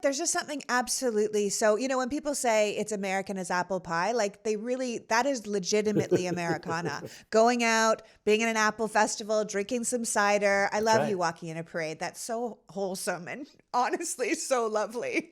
There's just something absolutely so, when people say it's American as apple pie, like that is legitimately Americana. Going out, being in an apple festival, drinking some cider. I That's love you right. walking in a parade. That's so wholesome and honestly so lovely.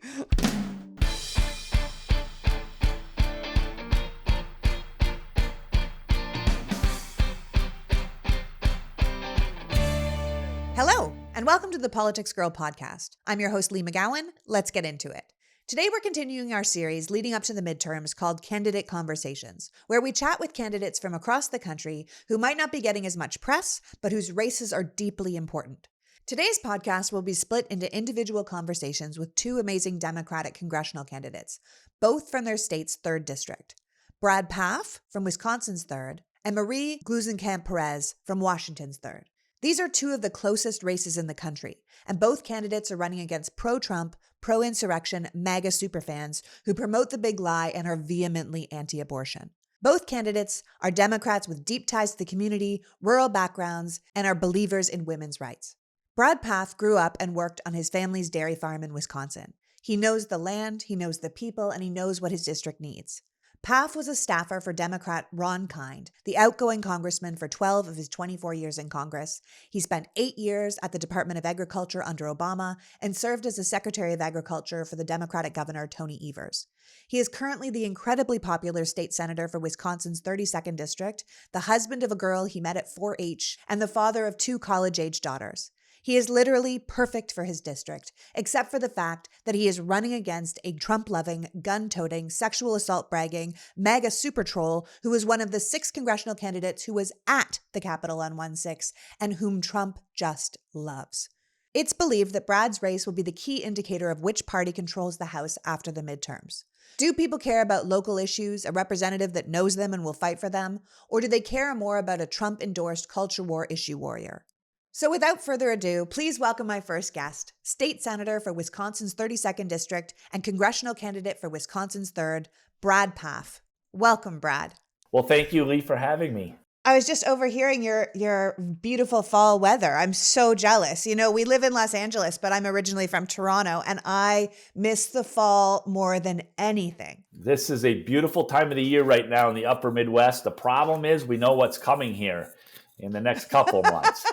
Hello, and welcome to the PoliticsGirl podcast. I'm your host, Lee McGowan. Let's get into it. Today, we're continuing our series leading up to the midterms called Candidate Conversations, where we chat with candidates from across the country who might not be getting as much press, but whose races are deeply important. Today's podcast will be split into individual conversations with two amazing Democratic congressional candidates, both from their state's 3rd district. Brad Pfaff from Wisconsin's 3rd, and Marie Gluesenkamp Perez from Washington's 3rd. These are two of the closest races in the country, and both candidates are running against pro-Trump, pro-insurrection MAGA superfans who promote the big lie and are vehemently anti-abortion. Both candidates are Democrats with deep ties to the community, rural backgrounds, and are believers in women's rights. Brad Pfaff grew up and worked on his family's dairy farm in Wisconsin. He knows the land, he knows the people, and he knows what his district needs. Pfaff was a staffer for Democrat Ron Kind, the outgoing congressman for 12 of his 24 years in Congress. He spent 8 years at the Department of Agriculture under Obama and served as the Secretary of Agriculture for the Democratic Governor Tony Evers. He is currently the incredibly popular state senator for Wisconsin's 32nd district, the husband of a girl he met at 4-H, and the father of 2 college-age daughters. He is literally perfect for his district, except for the fact that he is running against a Trump-loving, gun-toting, sexual assault-bragging, MAGA super troll who is one of the 6 congressional candidates who was at the Capitol on 1/6 and whom Trump just loves. It's believed that Brad's race will be the key indicator of which party controls the House after the midterms. Do people care about local issues, a representative that knows them and will fight for them, or do they care more about a Trump-endorsed culture war issue warrior? So without further ado, please welcome my first guest, State Senator for Wisconsin's 32nd District and Congressional Candidate for Wisconsin's 3rd, Brad Pfaff. Welcome, Brad. Well, thank you, Lee, for having me. I was just overhearing your beautiful fall weather. I'm so jealous. We live in Los Angeles, but I'm originally from Toronto, and I miss the fall more than anything. This is a beautiful time of the year right now in the upper Midwest. The problem is we know what's coming here in the next couple months.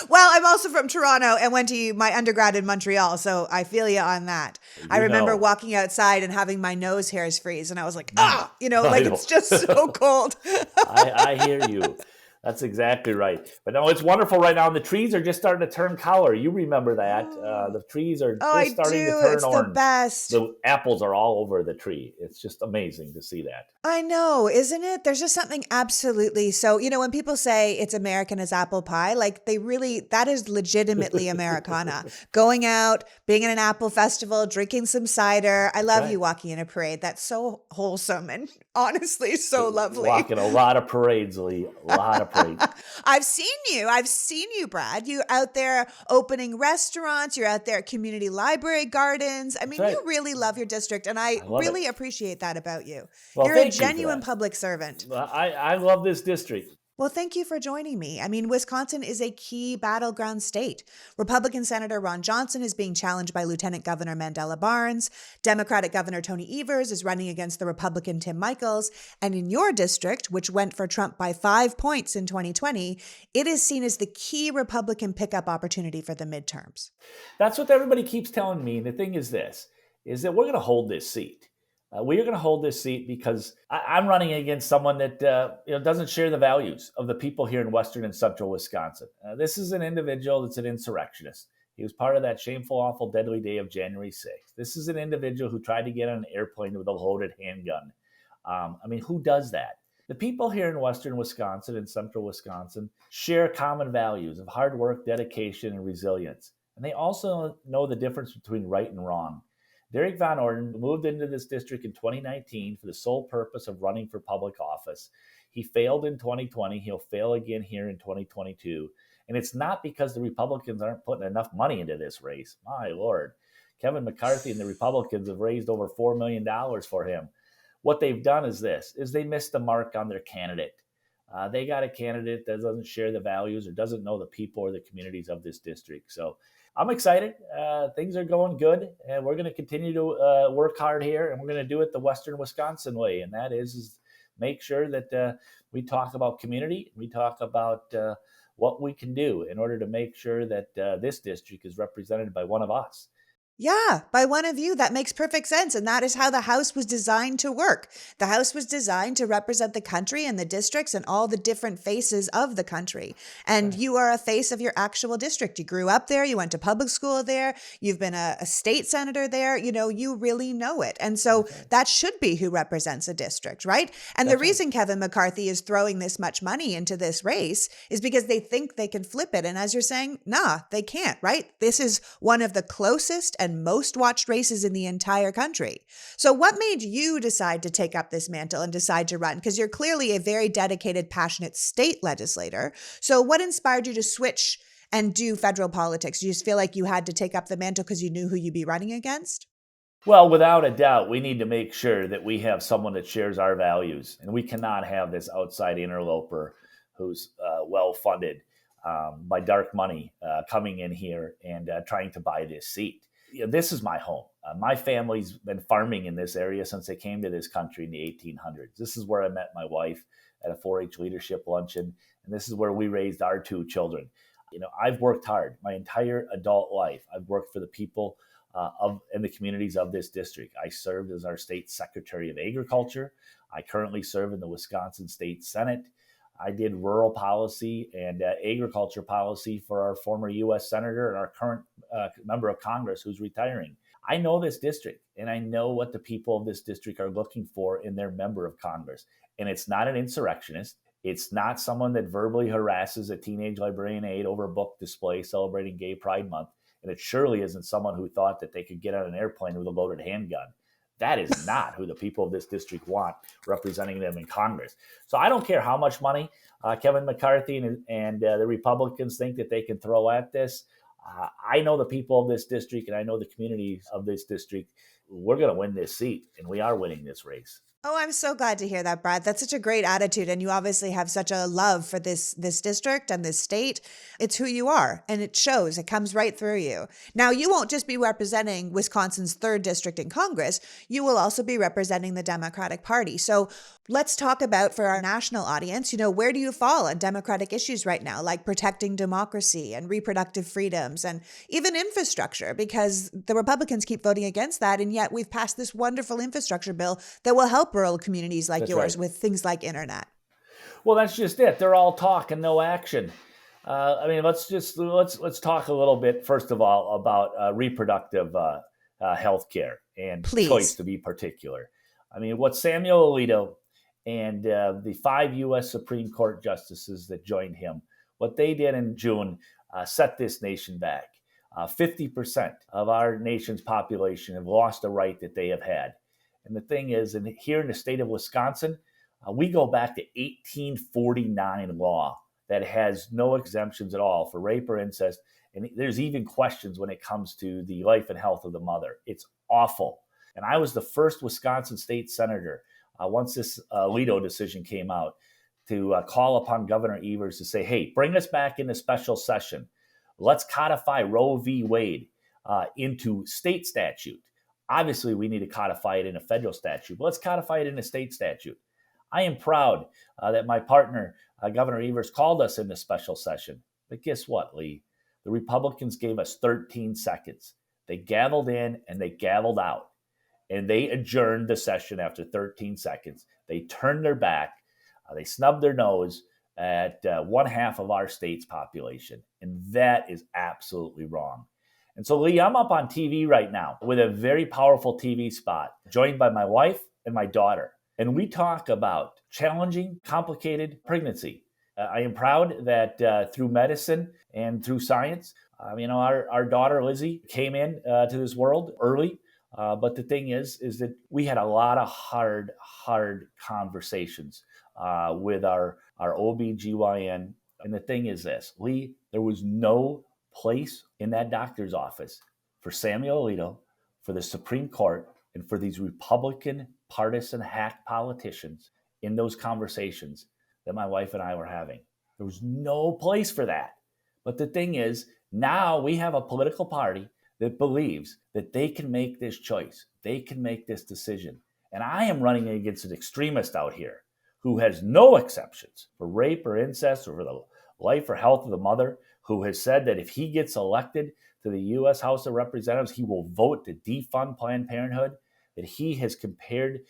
Well, I'm also from Toronto and went to my undergrad in Montreal, so I feel you on that. I remember walking outside and having my nose hairs freeze, and I was like, it's just so cold. I hear you. That's exactly right. But no, it's wonderful right now, and the trees are just starting to turn color. You remember that. The trees are just starting to turn it's orange. The best. The apples are all over the tree. It's just amazing to see that. I know, isn't it? There's just something absolutely so, when people say it's American as apple pie, like that is legitimately Americana. Going out, being in an apple festival, drinking some cider. I love you walking in a parade. That's so wholesome and honestly so lovely. Walking a lot of parades, Lee. A lot of parades. I've seen you, Brad. You're out there opening restaurants. You're out there at community library gardens. I mean, you really love your district, and I really appreciate that about you. Well, you're a genuine public servant. I love this district. Well, thank you for joining me. I mean, Wisconsin is a key battleground state. Republican Senator Ron Johnson is being challenged by Lieutenant Governor Mandela Barnes. Democratic Governor Tony Evers is running against the Republican Tim Michels. And in your district, which went for Trump by 5 points in 2020, it is seen as the key Republican pickup opportunity for the midterms. That's what everybody keeps telling me. And the thing is this, is that we're going to hold this seat. We are going to hold this seat because I'm running against someone that doesn't share the values of the people here in western and central Wisconsin. This is an individual that's an insurrectionist. He was part of that shameful, awful, deadly day of January 6th. This is an individual who tried to get on an airplane with a loaded handgun. Who does that? The people here in western Wisconsin and central Wisconsin share common values of hard work, dedication, and resilience. And they also know the difference between right and wrong. Derek Van Orden moved into this district in 2019 for the sole purpose of running for public office. He failed in 2020. He'll fail again here in 2022. And it's not because the Republicans aren't putting enough money into this race. My Lord. Kevin McCarthy and the Republicans have raised over $4 million for him. What they've done is they missed the mark on their candidate. They got a candidate that doesn't share the values or doesn't know the people or the communities of this district. So I'm excited. Things are going good, and we're going to continue to work hard here, and we're going to do it the Western Wisconsin way, and that is make sure that we talk about community. We talk about what we can do in order to make sure that this district is represented by one of us. Yeah, by one of you. That makes perfect sense. And that is how the House was designed to work. The House was designed to represent the country and the districts and all the different faces of the country. And Right. you are a face of your actual district. You grew up there, you went to public school there, you've been a state senator there. You really know it. And so That's right. that should be who represents a district, right? And the That's right. reason Kevin McCarthy is throwing this much money into this race is because they think they can flip it. And as you're saying, nah, they can't, right? This is one of the closest and most watched races in the entire country. So what made you decide to take up this mantle and decide to run? Because you're clearly a very dedicated, passionate state legislator. So what inspired you to switch and do federal politics? Do you just feel like you had to take up the mantle because you knew who you'd be running against? Well, without a doubt, we need to make sure that we have someone that shares our values, and we cannot have this outside interloper who's well funded by dark money coming in here and trying to buy this seat. This is my home. My family's been farming in this area since they came to this country in the 1800s. This is where I met my wife at a 4-H leadership luncheon, and this is where we raised our 2 children. I've worked hard my entire adult life. I've worked for the people in the communities of this district. I served as our state secretary of agriculture. I currently serve in the Wisconsin State Senate. I did rural policy and agriculture policy for our former U.S. Senator and our current member of Congress who's retiring. I know this district, and I know what the people of this district are looking for in their member of Congress. And it's not an insurrectionist. It's not someone that verbally harasses a teenage librarian aide over a book display celebrating Gay Pride Month. And it surely isn't someone who thought that they could get on an airplane with a loaded handgun. That is not who the people of this district want representing them in Congress. So I don't care how much money Kevin McCarthy and the Republicans think that they can throw at this. I know the people of this district, and I know the communities of this district. We're going to win this seat, and we are winning this race. Oh, I'm so glad to hear that, Brad. That's such a great attitude. And you obviously have such a love for this district and this state. It's who you are, and it shows. It comes right through you. Now, you won't just be representing Wisconsin's 3rd district in Congress. You will also be representing the Democratic Party. So let's talk about, for our national audience, where do you fall on Democratic issues right now, like protecting democracy and reproductive freedoms and even infrastructure, because the Republicans keep voting against that. And yet we've passed this wonderful infrastructure bill that will help rural communities like That's yours right. with things like internet. Well, that's just it. They're all talk and no action. Let's talk a little bit first of all about reproductive health care and choice, Please. to be particular. What Samuel Alito and the 5 U.S. Supreme Court justices that joined him, what they did in June set this nation back. 50% of our nation's population have lost a right that they have had. And the thing is, here in the state of Wisconsin, we go back to 1849 law that has no exemptions at all for rape or incest. And there's even questions when it comes to the life and health of the mother. It's awful. And I was the first Wisconsin state senator, once this Alito decision came out, to call upon Governor Evers to say, hey, bring us back into special session. Let's codify Roe v. Wade into state statute. Obviously, we need to codify it in a federal statute, but let's codify it in a state statute. I am proud that my partner, Governor Evers, called us into special session. But guess what, Lee? The Republicans gave us 13 seconds. They gavelled in and they gavelled out. And they adjourned the session after 13 seconds. They turned their back. They snubbed their nose at 1/2 of our state's population. And that is absolutely wrong. And so, Lee, I'm up on TV right now with a very powerful TV spot, joined by my wife and my daughter. And we talk about challenging, complicated pregnancy. I am proud that through medicine and through science, our daughter, Lizzie, came in to this world early. But the thing is that we had a lot of hard conversations with our OBGYN. And the thing is this, Lee, there was no place in that doctor's office for Samuel Alito, for the Supreme Court, and for these Republican partisan hack politicians in those conversations that my wife and I were having. There was no place for that. But the thing is Now we have a political party that believes that they can make this choice. They can make this decision. And I am running against an extremist out here who has no exceptions for rape or incest or for the life or health of the mother, who has said that if he gets elected to the U.S. House of Representatives, he will vote to defund Planned Parenthood, that he has compared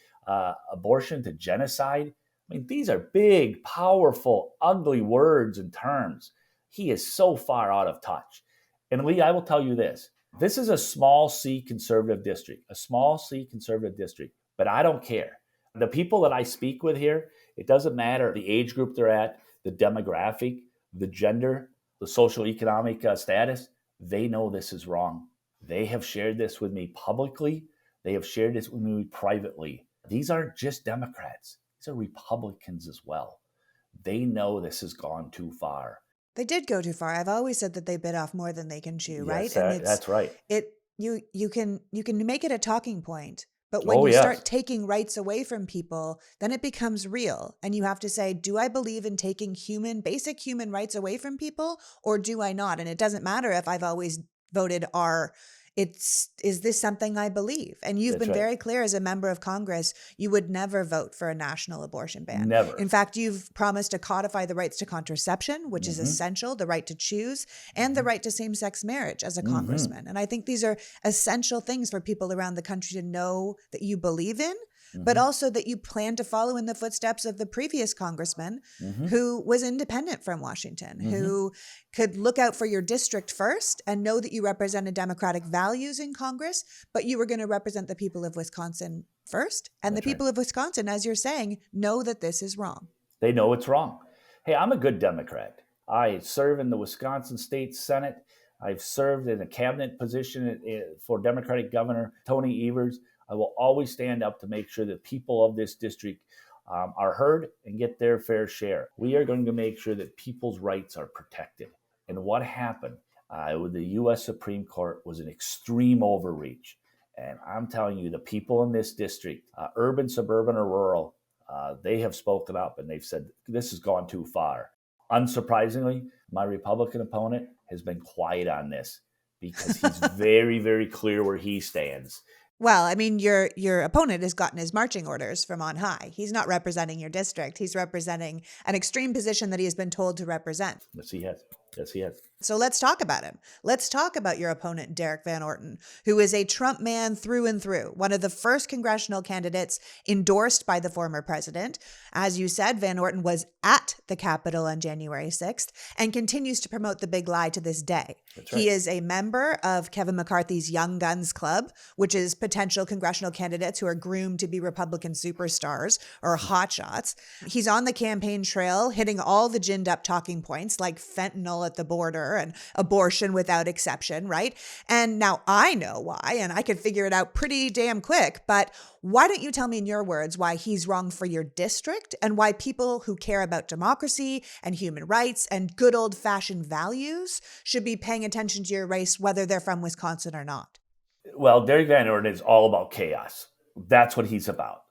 abortion to genocide. I mean, these are big, powerful, ugly words and terms. He is so far out of touch. And Lee, I will tell you this. This is a small C conservative district, but I don't care. The people that I speak with here, it doesn't matter the age group they're at, the demographic, the gender, the social economic status. They know this is wrong. They have shared this with me publicly. They have shared this with me privately. These aren't just Democrats. These are Republicans as well. They know this has gone too far. They did go too far. I've always said that they bit off more than they can chew, right? Yes, and that's right. You can make it a talking point, but when you start taking rights away from people, then it becomes real. And you have to say, do I believe in taking basic human rights away from people, or do I not? And it doesn't matter if I've always voted R. Is this something I believe? And you've been very clear as a member of Congress, you would never vote for a national abortion ban. Never. In fact, you've promised to codify the rights to contraception, which is essential, the right to choose, and the right to same-sex marriage as a congressman. And I think these are essential things for people around the country to know that you believe in, but also that you plan to follow in the footsteps of the previous congressman who was independent from Washington, who could look out for your district first and know that you represented democratic values in Congress, but you were going to represent the people of Wisconsin first. And the people of Wisconsin, as you're saying, know that this is wrong. They know it's wrong. Hey, I'm a good Democrat. I serve in the Wisconsin State Senate. I've served in a cabinet position for Democratic Governor Tony Evers. I will always stand up to make sure that people of this district are heard and get their fair share. We are going to make sure that people's rights are protected. And what happened with the U.S. Supreme Court was an extreme overreach. And I'm telling you, the people in this district, urban, suburban, or rural, they have spoken up and they've said, this has gone too far. Unsurprisingly, my Republican opponent has been quiet on this because he's very, very clear where he stands. Well, I mean, your opponent has gotten his marching orders from on high. He's not representing your district. He's representing an extreme position that he has been told to represent. Yes, he has. Yes, he has. So let's talk about him. Let's talk about your opponent, Derek Van Orton, who is a Trump man through and through, one of the first congressional candidates endorsed by the former president. As you said, Van Orton was at the Capitol on January 6th and continues to promote the big lie to this day. That's right. He is a member of Kevin McCarthy's Young Guns Club, which is potential congressional candidates who are groomed to be Republican superstars or hotshots. He's on the campaign trail, hitting all the ginned up talking points like fentanyl at the border and abortion without exception, right? And now I know why, and I could figure it out pretty damn quick, but why don't you tell me in your words why he's wrong for your district and why people who care about democracy and human rights and good old-fashioned values should be paying attention to your race, whether they're from Wisconsin or not? Well, Derek Van Orton is all about chaos. That's what he's about.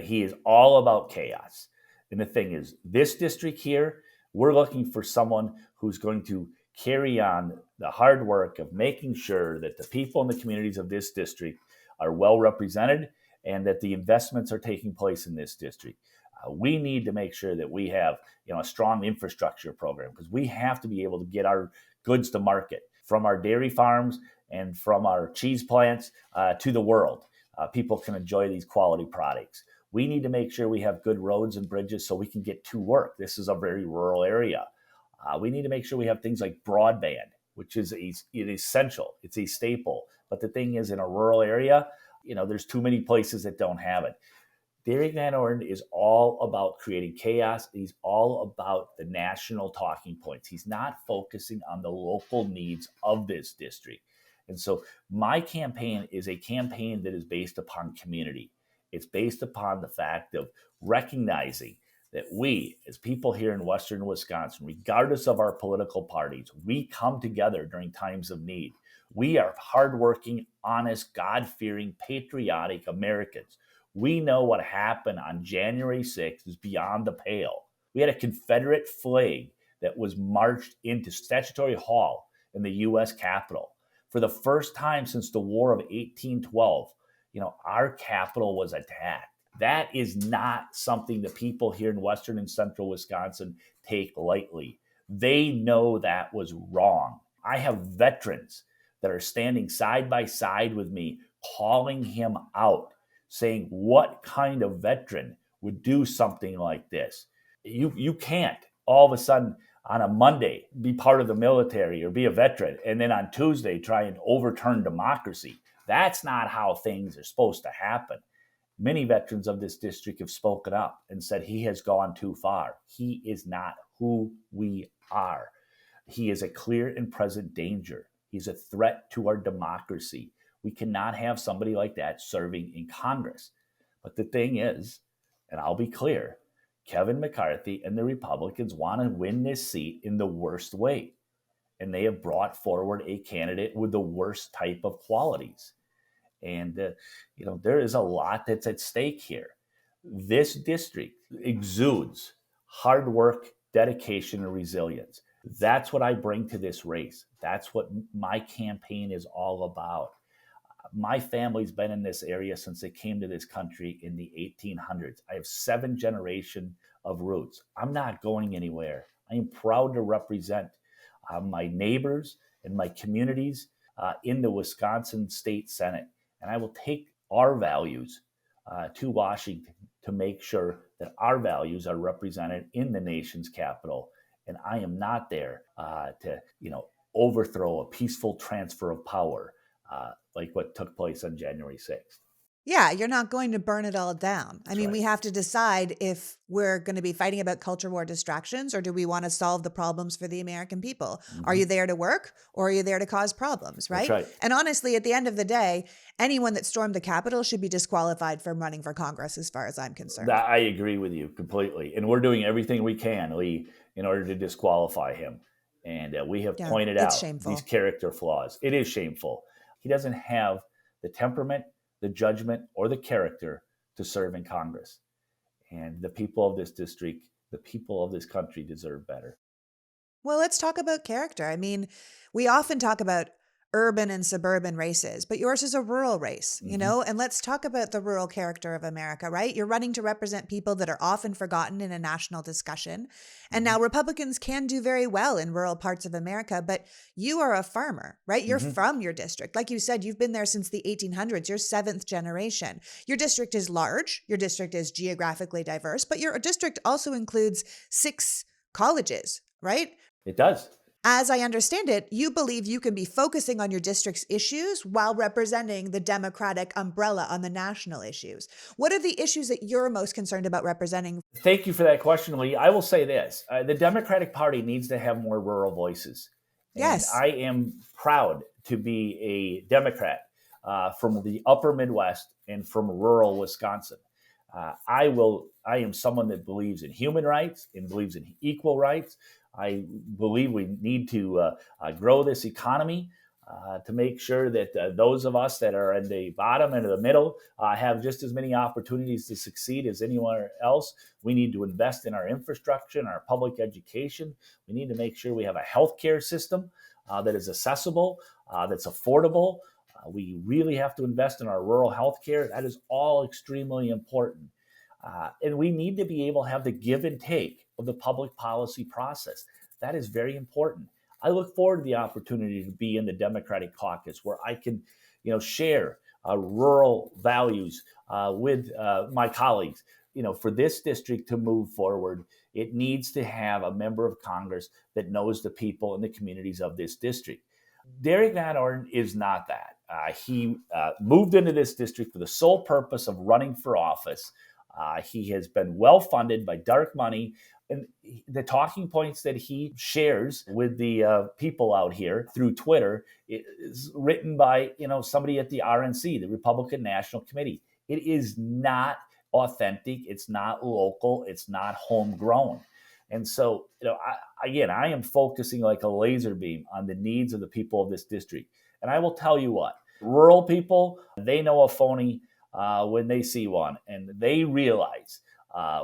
He is all about chaos. And the thing is, this district here, we're looking for someone who's going to carry on the hard work of making sure that the people in the communities of this district are well represented and that the investments are taking place in this district. We need to make sure that we have a strong infrastructure program because we have to be able to get our goods to market from our dairy farms and from our cheese plants to the world. People can enjoy these quality products. We need to make sure we have good roads and bridges so we can get to work. This is a very rural area. We need to make sure we have things like broadband, which is essential. It's a staple. But the thing is, in a rural area, there's too many places that don't have it. Derek Van Orton is all about creating chaos. He's all about the national talking points. He's not focusing on the local needs of this district. And so my campaign is a campaign that is based upon community. It's based upon the fact of recognizing that we, as people here in Western Wisconsin, regardless of our political parties, we come together during times of need. We are hardworking, honest, God-fearing, patriotic Americans. We know what happened on January 6th is beyond the pale. We had a Confederate flag that was marched into Statutory Hall in the U.S. Capitol. For the first time since the War of 1812, our Capitol was attacked. That is not something the people here in western and central Wisconsin take lightly. They know that was wrong. I have veterans that are standing side by side with me, calling him out, saying, what kind of veteran would do something like this? You can't all of a sudden on a Monday be part of the military or be a veteran, and then on Tuesday try and overturn democracy. That's not how things are supposed to happen. Many veterans of this district have spoken up and said he has gone too far. He is not who we are. He is a clear and present danger. He's a threat to our democracy. We cannot have somebody like that serving in Congress. But the thing is, and I'll be clear, Kevin McCarthy and the Republicans want to win this seat in the worst way. And they have brought forward a candidate with the worst type of qualities. And, there is a lot that's at stake here. This district exudes hard work, dedication, and resilience. That's what I bring to this race. That's what my campaign is all about. My family's been in this area since they came to this country in the 1800s. I have 7 generations of roots. I'm not going anywhere. I am proud to represent my neighbors and my communities in the Wisconsin State Senate. And I will take our values to Washington to make sure that our values are represented in the nation's capital. And I am not there to, overthrow a peaceful transfer of power like what took place on January 6th. Yeah, you're not going to burn it all down. I mean, right. We have to decide if we're going to be fighting about culture war distractions, or do we want to solve the problems for the American people? Mm-hmm. Are you there to work, or are you there to cause problems, right? That's right. And honestly, at the end of the day, anyone that stormed the Capitol should be disqualified from running for Congress as far as I'm concerned. I agree with you completely. And we're doing everything we can, Lee, in order to disqualify him. And we have pointed out these character flaws. It is shameful. He doesn't have the temperament, the judgment, or the character to serve in Congress. And the people of this district, the people of this country deserve better. Well, let's talk about character. I mean, we often talk about urban and suburban races, but yours is a rural race, and let's talk about the rural character of America, right? You're running to represent people that are often forgotten in a national discussion. And now Republicans can do very well in rural parts of America, but you are a farmer, right? You're from your district. Like you said, you've been there since the 1800s. You're 7th generation. Your district is large. Your district is geographically diverse, but your district also includes 6 colleges, right? It does. As I understand it, you believe you can be focusing on your district's issues while representing the Democratic umbrella on the national issues. What are the issues that you're most concerned about representing? Thank you for that question, Lee. I will say this. The Democratic Party needs to have more rural voices. Yes. And I am proud to be a Democrat from the upper Midwest and from rural Wisconsin. I am someone that believes in human rights and believes in equal rights. I believe we need to grow this economy to make sure that those of us that are in the bottom and the middle have just as many opportunities to succeed as anyone else. We need to invest in our infrastructure and our public education. We need to make sure we have a healthcare system that is accessible, that's affordable. We really have to invest in our rural healthcare. That is all extremely important. And we need to be able to have the give and take of the public policy process. That is very important. I look forward to the opportunity to be in the Democratic caucus where I can, share rural values with my colleagues. For this district to move forward, it needs to have a member of Congress that knows the people and the communities of this district. Derek Van Orden is not that. He moved into this district for the sole purpose of running for office. He has been well funded by dark money. And the talking points that he shares with the people out here through Twitter is written by, somebody at the RNC, the Republican National Committee. It is not authentic. It's not local. It's not homegrown. And so, I am focusing like a laser beam on the needs of the people of this district. And I will tell you what, rural people, they know a phony when they see one, and they realize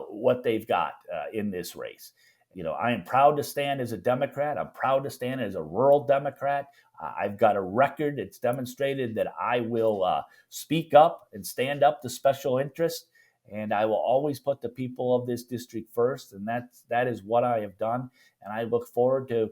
what they've got in this race. I am proud to stand as a Democrat. I'm proud to stand as a rural Democrat. I've got a record that's demonstrated that I will speak up and stand up to special interest, and I will always put the people of this district first, and that is what I have done. And I look forward to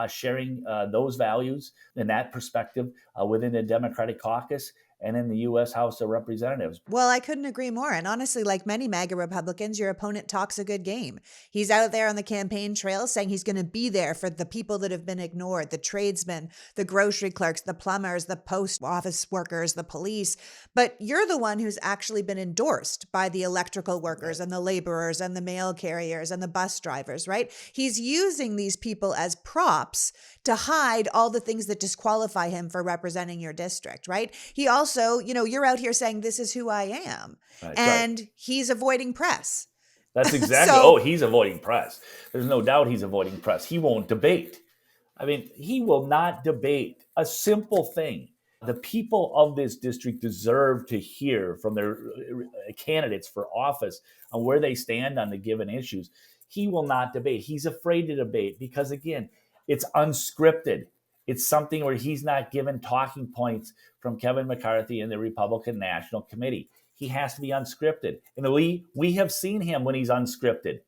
sharing those values and that perspective within the Democratic caucus and in the U.S. House of Representatives. Well, I couldn't agree more. And honestly, like many MAGA Republicans, your opponent talks a good game. He's out there on the campaign trail saying he's going to be there for the people that have been ignored, the tradesmen, the grocery clerks, the plumbers, the post office workers, the police. But you're the one who's actually been endorsed by the electrical workers and the laborers and the mail carriers and the bus drivers, right? He's using these people as props to hide all the things that disqualify him for representing your district, right? He also, you're out here saying this is who I am. Right, and right. He's avoiding press. That's exactly, he's avoiding press. There's no doubt he's avoiding press. He won't debate. I mean, he will not debate a simple thing. The people of this district deserve to hear from their candidates for office on where they stand on the given issues. He will not debate. He's afraid to debate because, again, it's unscripted. It's something where he's not given talking points from Kevin McCarthy and the Republican National Committee. He has to be unscripted. And we have seen him when he's unscripted.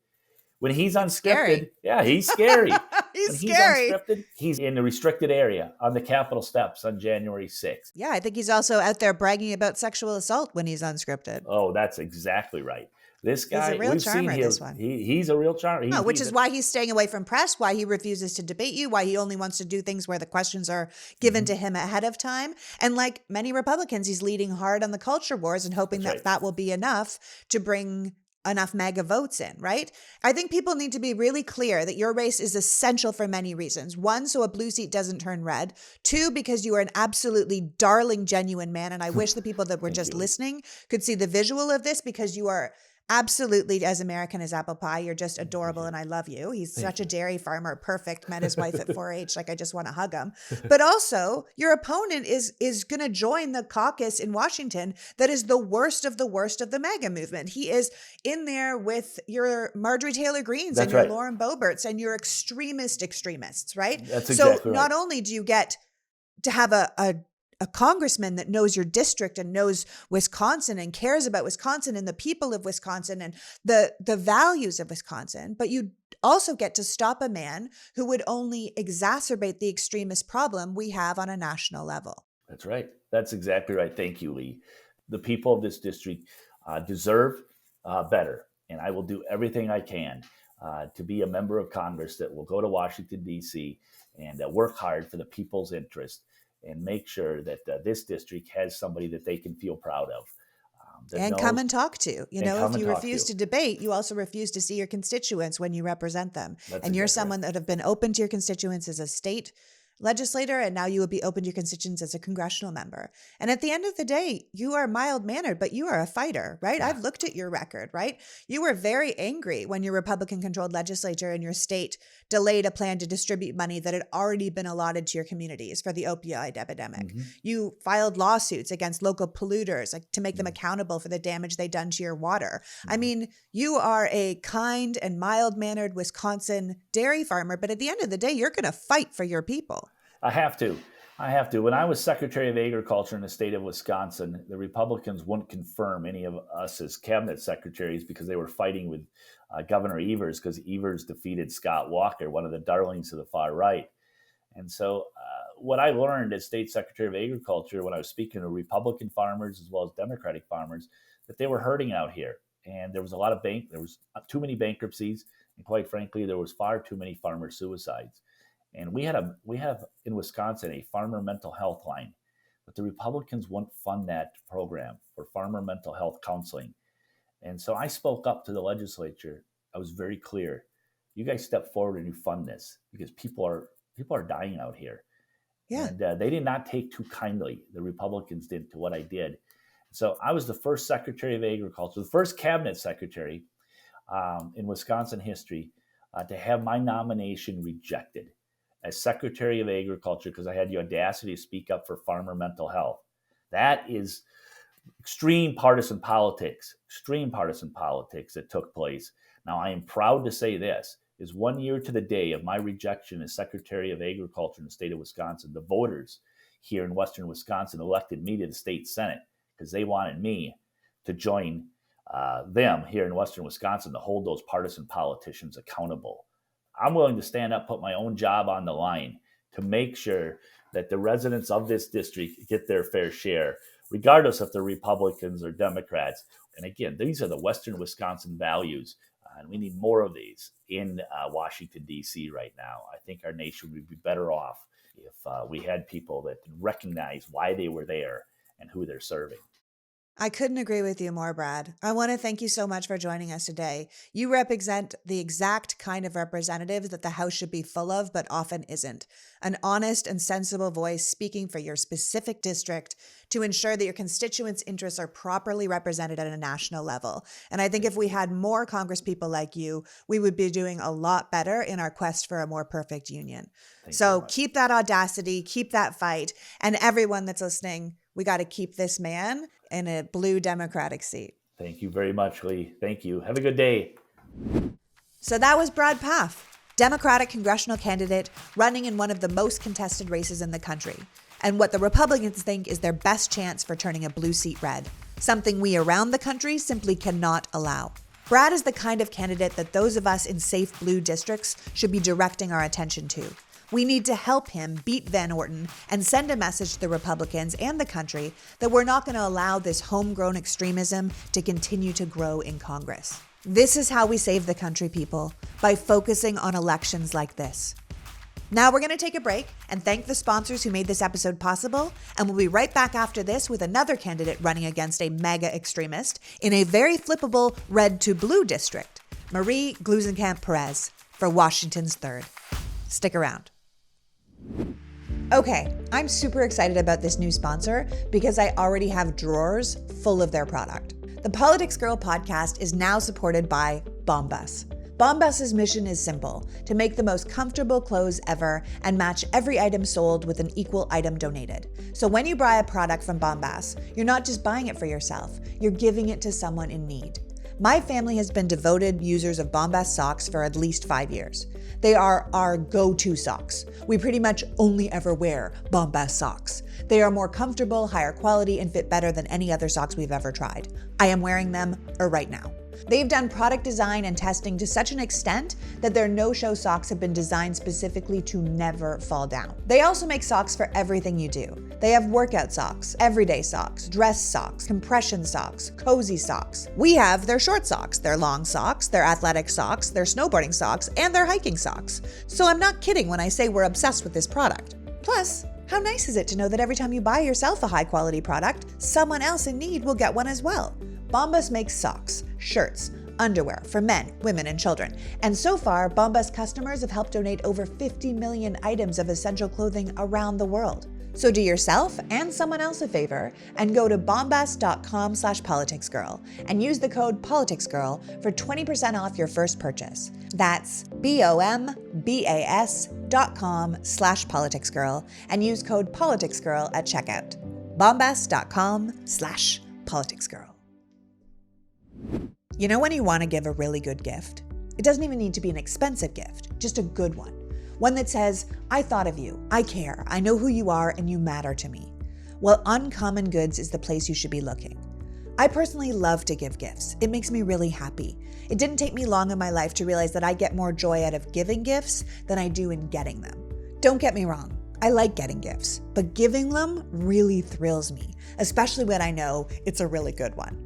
When he's unscripted, scary. Yeah, he's scary. He's When scary. He's unscripted, he's in the restricted area on the Capitol steps on January 6th. Yeah, I think he's also out there bragging about sexual assault when he's unscripted. Oh, that's exactly right. This guy, he's a real we've charmer, seen him. This one. He's a real charmer. Which is why he's staying away from press, why he refuses to debate you, why he only wants to do things where the questions are given to him ahead of time. And like many Republicans, he's leading hard on the culture wars and hoping that will be enough to bring enough MAGA votes in, right? I think people need to be really clear that your race is essential for many reasons. One, so a blue seat doesn't turn red. Two, because you are an absolutely darling, genuine man. And I wish the people that were just listening could see the visual of this, because you are absolutely as American as apple pie. You're just adorable and I love you. He's such a dairy farmer, perfect, met his wife at 4-H. Like, I just want to hug him. But also, your opponent is going to join the caucus in Washington that is the worst of the MAGA movement. He is in there with your Marjorie Taylor Greenes and your Lauren Boeberts and your extremists, right? That's exactly right. Not only do you get to have a congressman that knows your district and knows Wisconsin and cares about Wisconsin and the people of Wisconsin and the values of Wisconsin, but you also get to stop a man who would only exacerbate the extremist problem we have on a national level. That's right. That's exactly right. Thank you, Lee. The people of this district deserve better, and I will do everything I can to be a member of Congress that will go to Washington, D.C. and work hard for the people's interest and make sure that this district has somebody that they can feel proud of. And come and talk to. If you refuse to debate, you also refuse to see your constituents when you represent them. And you're someone that have been open to your constituents as a state legislator, and now you will be open to your constituents as a congressional member. And at the end of the day, you are mild-mannered, but you are a fighter, right? Yeah. I've looked at your record, right? You were very angry when your Republican-controlled legislature in your state delayed a plan to distribute money that had already been allotted to your communities for the opioid epidemic. Mm-hmm. You filed lawsuits against local polluters to make them accountable for the damage they'd done to your water. Mm-hmm. I mean, you are a kind and mild-mannered Wisconsin dairy farmer, but at the end of the day, you're going to fight for your people. I have to. When I was Secretary of Agriculture in the state of Wisconsin, the Republicans wouldn't confirm any of us as cabinet secretaries because they were fighting with Governor Evers, because Evers defeated Scott Walker, one of the darlings of the far right. And so what I learned as State Secretary of Agriculture when I was speaking to Republican farmers as well as Democratic farmers, that they were hurting out here. And there was there was too many bankruptcies. And quite frankly, there was far too many farmer suicides. And we have in Wisconsin a farmer mental health line, but the Republicans won't fund that program for farmer mental health counseling. And so I spoke up to the legislature. I was very clear. You guys step forward and you fund this, because people are dying out here. Yeah. And they did not take too kindly, the Republicans did, to what I did. So I was the first Secretary of Agriculture, the first cabinet secretary in Wisconsin history to have my nomination rejected as Secretary of Agriculture, because I had the audacity to speak up for farmer mental health. That is extreme partisan politics that took place. Now, I am proud to say this. is 1 year to the day of my rejection as Secretary of Agriculture in the state of Wisconsin. The voters here in Western Wisconsin elected me to the state Senate because they wanted me to join them here in Western Wisconsin to hold those partisan politicians accountable. I'm willing to stand up, put my own job on the line to make sure that the residents of this district get their fair share, regardless if they're Republicans or Democrats. And again, these are the Western Wisconsin values, and we need more of these in Washington, D.C. right now. I think our nation would be better off if we had people that recognize why they were there and who they're serving. I couldn't agree with you more, Brad. I want to thank you so much for joining us today. You represent the exact kind of representatives that the House should be full of, but often isn't. An honest and sensible voice speaking for your specific district to ensure that your constituents' interests are properly represented at a national level. And I think if we had more Congresspeople like you, we would be doing a lot better in our quest for a more perfect union. So keep that audacity, keep that fight. And everyone that's listening, we got to keep this man in a blue Democratic seat. Thank you very much, Lee. Thank you. Have a good day. So that was Brad Pfaff, Democratic congressional candidate running in one of the most contested races in the country, and what the Republicans think is their best chance for turning a blue seat red, something we around the country simply cannot allow. Brad is the kind of candidate that those of us in safe blue districts should be directing our attention to. We need to help him beat Van Orton and send a message to the Republicans and the country that we're not going to allow this homegrown extremism to continue to grow in Congress. This is how we save the country, people, by focusing on elections like this. Now we're going to take a break and thank the sponsors who made this episode possible, and we'll be right back after this with another candidate running against a MAGA extremist in a very flippable red to blue district, Marie Gluesenkamp Perez for Washington's 3rd. Stick around. Okay, I'm super excited about this new sponsor because I already have drawers full of their product. The PoliticsGirl podcast is now supported by Bombas. Bombas's mission is simple: to make the most comfortable clothes ever and match every item sold with an equal item donated. So when you buy a product from Bombas, you're not just buying it for yourself, you're giving it to someone in need. My family has been devoted users of Bombas socks for at least 5 years. They are our go-to socks. We pretty much only ever wear Bombas socks. They are more comfortable, higher quality, and fit better than any other socks we've ever tried. I am wearing them right now. They've done product design and testing to such an extent that their no-show socks have been designed specifically to never fall down. They also make socks for everything you do. They have workout socks, everyday socks, dress socks, compression socks, cozy socks. We have their short socks, their long socks, their athletic socks, their snowboarding socks, and their hiking socks. So I'm not kidding when I say we're obsessed with this product. Plus, how nice is it to know that every time you buy yourself a high-quality product, someone else in need will get one as well? Bombas makes socks, shirts, underwear for men, women, and children. And so far, Bombas customers have helped donate over 50 million items of essential clothing around the world. So do yourself and someone else a favor and go to bombas.com/politicsgirl and use the code PoliticsGirl for 20% off your first purchase. That's bombas.com/politicsgirl and use code PoliticsGirl at checkout. bombas.com/politicsgirl. You know when you want to give a really good gift? It doesn't even need to be an expensive gift, just a good one. One that says, I thought of you, I care, I know who you are, and you matter to me. Well, Uncommon Goods is the place you should be looking. I personally love to give gifts. It makes me really happy. It didn't take me long in my life to realize that I get more joy out of giving gifts than I do in getting them. Don't get me wrong, I like getting gifts, but giving them really thrills me, especially when I know it's a really good one.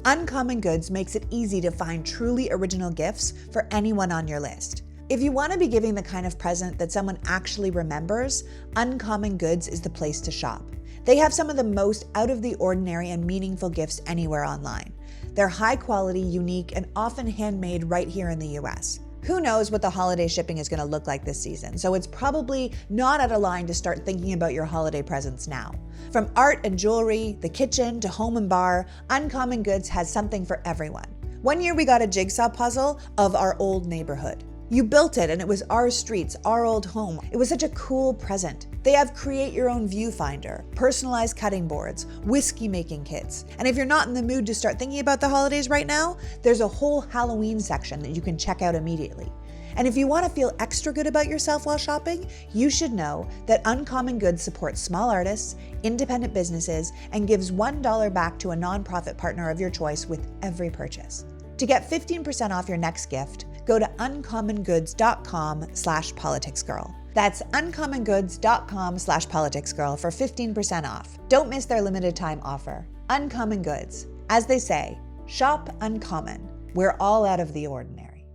Uncommon Goods makes it easy to find truly original gifts for anyone on your list. If you want to be giving the kind of present that someone actually remembers, Uncommon Goods is the place to shop. They have some of the most out-of-the-ordinary and meaningful gifts anywhere online. They're high quality, unique, and often handmade right here in the US. Who knows what the holiday shipping is going to look like this season, so it's probably not out of line to start thinking about your holiday presents now. From art and jewelry, the kitchen, to home and bar, Uncommon Goods has something for everyone. One year we got a jigsaw puzzle of our old neighborhood. You built it and it was our streets, our old home. It was such a cool present. They have create your own viewfinder, personalized cutting boards, whiskey making kits. And if you're not in the mood to start thinking about the holidays right now, there's a whole Halloween section that you can check out immediately. And if you want to feel extra good about yourself while shopping, you should know that Uncommon Goods supports small artists, independent businesses, and gives $1 back to a nonprofit partner of your choice with every purchase. To get 15% off your next gift, go to uncommongoods.com/politicsgirl. That's uncommongoods.com/politicsgirl for 15% off. Don't miss their limited time offer. Uncommon Goods. As they say, shop uncommon. We're all out of the ordinary.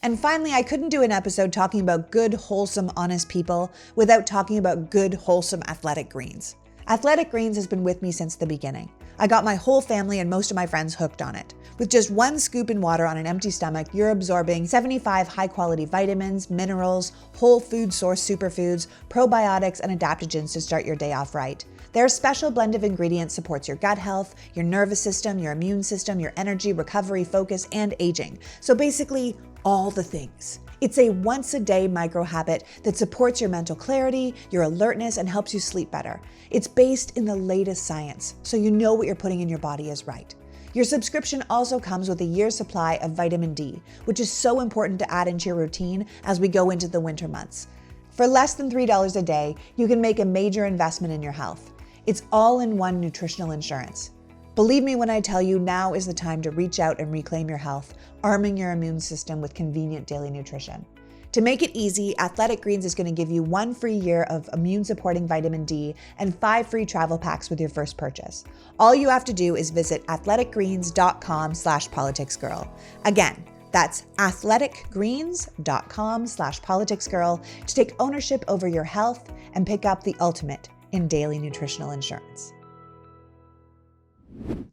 And finally, I couldn't do an episode talking about good, wholesome, honest people without talking about good, wholesome athletic greens. Athletic Greens has been with me since the beginning. I got my whole family and most of my friends hooked on it. With just one scoop in water on an empty stomach, you're absorbing 75 high-quality vitamins, minerals, whole food source superfoods, probiotics, and adaptogens to start your day off right. Their special blend of ingredients supports your gut health, your nervous system, your immune system, your energy, recovery, focus, and aging. So basically, all the things. It's a once-a-day micro-habit that supports your mental clarity, your alertness, and helps you sleep better. It's based in the latest science, so you know what you're putting in your body is right. Your subscription also comes with a year's supply of vitamin D, which is so important to add into your routine as we go into the winter months. For less than $3 a day, you can make a major investment in your health. It's all-in-one nutritional insurance. Believe me when I tell you, now is the time to reach out and reclaim your health, arming your immune system with convenient daily nutrition. To make it easy, Athletic Greens is going to give you 1 free year of immune-supporting vitamin D and 5 free travel packs with your first purchase. All you have to do is visit athleticgreens.com/politicsgirl. Again, that's athleticgreens.com/politicsgirl to take ownership over your health and pick up the ultimate in daily nutritional insurance.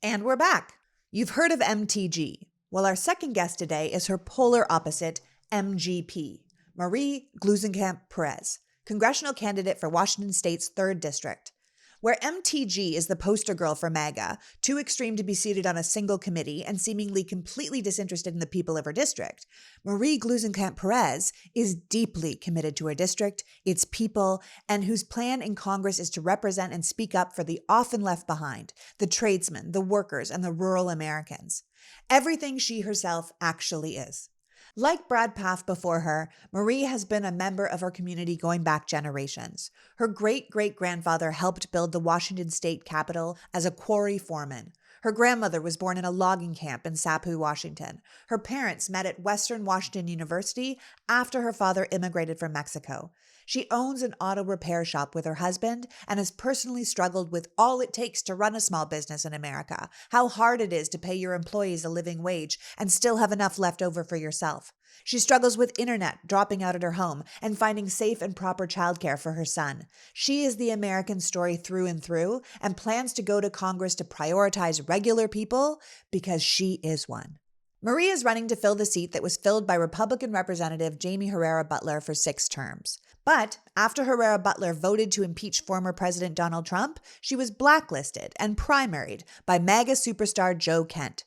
And we're back. You've heard of MTG. Well, our second guest today is her polar opposite, MGP, Marie Gluesenkamp Perez, congressional candidate for Washington State's 3rd District. Where MTG is the poster girl for MAGA, too extreme to be seated on a single committee and seemingly completely disinterested in the people of her district, Marie Gluesenkamp Perez is deeply committed to her district, its people, and whose plan in Congress is to represent and speak up for the often left behind, the tradesmen, the workers, and the rural Americans. Everything she herself actually is. Like Brad Pfaff before her, Marie has been a member of her community going back generations. Her great-great-grandfather helped build the Washington State Capitol as a quarry foreman. Her grandmother was born in a logging camp in Sapu, Washington. Her parents met at Western Washington University after her father immigrated from Mexico. She owns an auto repair shop with her husband and has personally struggled with all it takes to run a small business in America, how hard it is to pay your employees a living wage and still have enough left over for yourself. She struggles with internet, dropping out at her home, and finding safe and proper childcare for her son. She is the American story through and through and plans to go to Congress to prioritize regular people because she is one. Marie is running to fill the seat that was filled by Republican Representative Jaime Herrera Beutler for 6 terms. But after Herrera Beutler voted to impeach former President Donald Trump, she was blacklisted and primaried by MAGA superstar Joe Kent.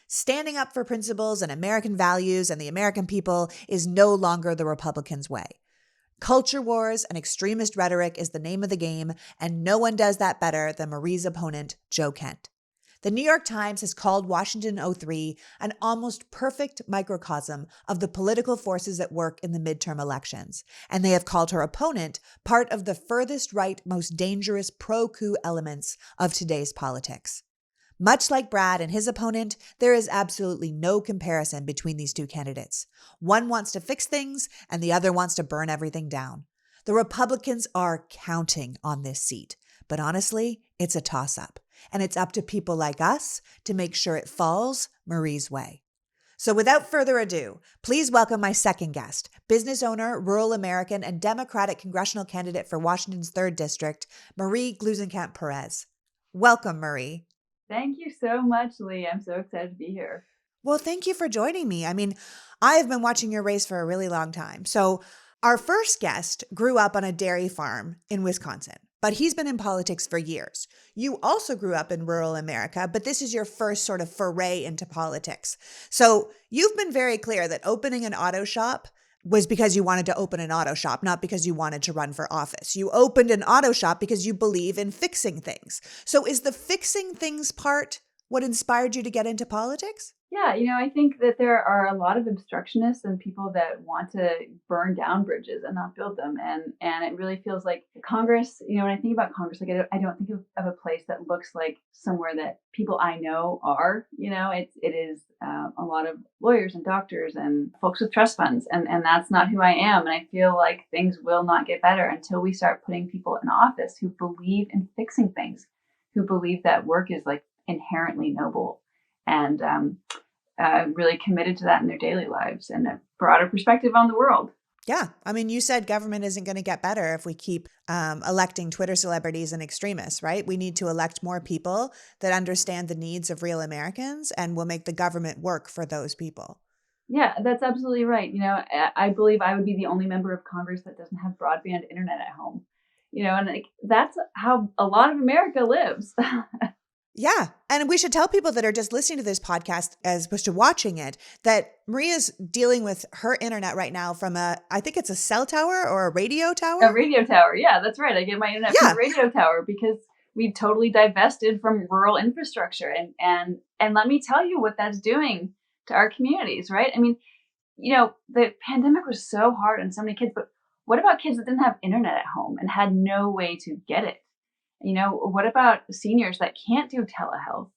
Standing up for principles and American values and the American people is no longer the Republicans' way. Culture wars and extremist rhetoric is the name of the game, and no one does that better than Marie's opponent, Joe Kent. The New York Times has called Washington 03 an almost perfect microcosm of the political forces at work in the midterm elections, and they have called her opponent part of the furthest right, most dangerous pro-coup elements of today's politics. Much like Brad and his opponent, there is absolutely no comparison between these two candidates. One wants to fix things, and the other wants to burn everything down. The Republicans are counting on this seat, but honestly, it's a toss-up. And it's up to people like us to make sure it falls Marie's way. So without further ado, please welcome my second guest, business owner, rural American, and Democratic congressional candidate for Washington's 3rd District, Marie Gluesenkamp Perez. Welcome, Marie. Thank you so much, Lee. I'm so excited to be here. Well, thank you for joining me. I mean, I have been watching your race for a really long time. So our first guest grew up on a dairy farm in Wisconsin, but he's been in politics for years. You also grew up in rural America, but this is your first sort of foray into politics. So you've been very clear that opening an auto shop was because you wanted to open an auto shop, not because you wanted to run for office. You opened an auto shop because you believe in fixing things. So is the fixing things part what inspired you to get into politics? Yeah, I think that there are a lot of obstructionists and people that want to burn down bridges and not build them. And it really feels like Congress, when I think about Congress, like I don't think of a place that looks like somewhere that people I know are. It is a lot of lawyers and doctors and folks with trust funds, and that's not who I am. And I feel like things will not get better until we start putting people in office who believe in fixing things, who believe that work is like inherently noble, and really committed to that in their daily lives and a broader perspective on the world. Yeah. I mean, you said government isn't going to get better if we keep electing Twitter celebrities and extremists, right? We need to elect more people that understand the needs of real Americans and will make the government work for those people. Yeah, that's absolutely right. I believe I would be the only member of Congress that doesn't have broadband internet at home. And like, that's how a lot of America lives. Yeah. And we should tell people that are just listening to this podcast as opposed to watching it that Maria's dealing with her internet right now from I think it's a cell tower or a radio tower. A radio tower. Yeah, that's right. I get my internet from a radio tower because we totally divested from rural infrastructure. And let me tell you what that's doing to our communities, right? I mean, the pandemic was so hard on so many kids, but what about kids that didn't have internet at home and had no way to get it? What about seniors that can't do telehealth?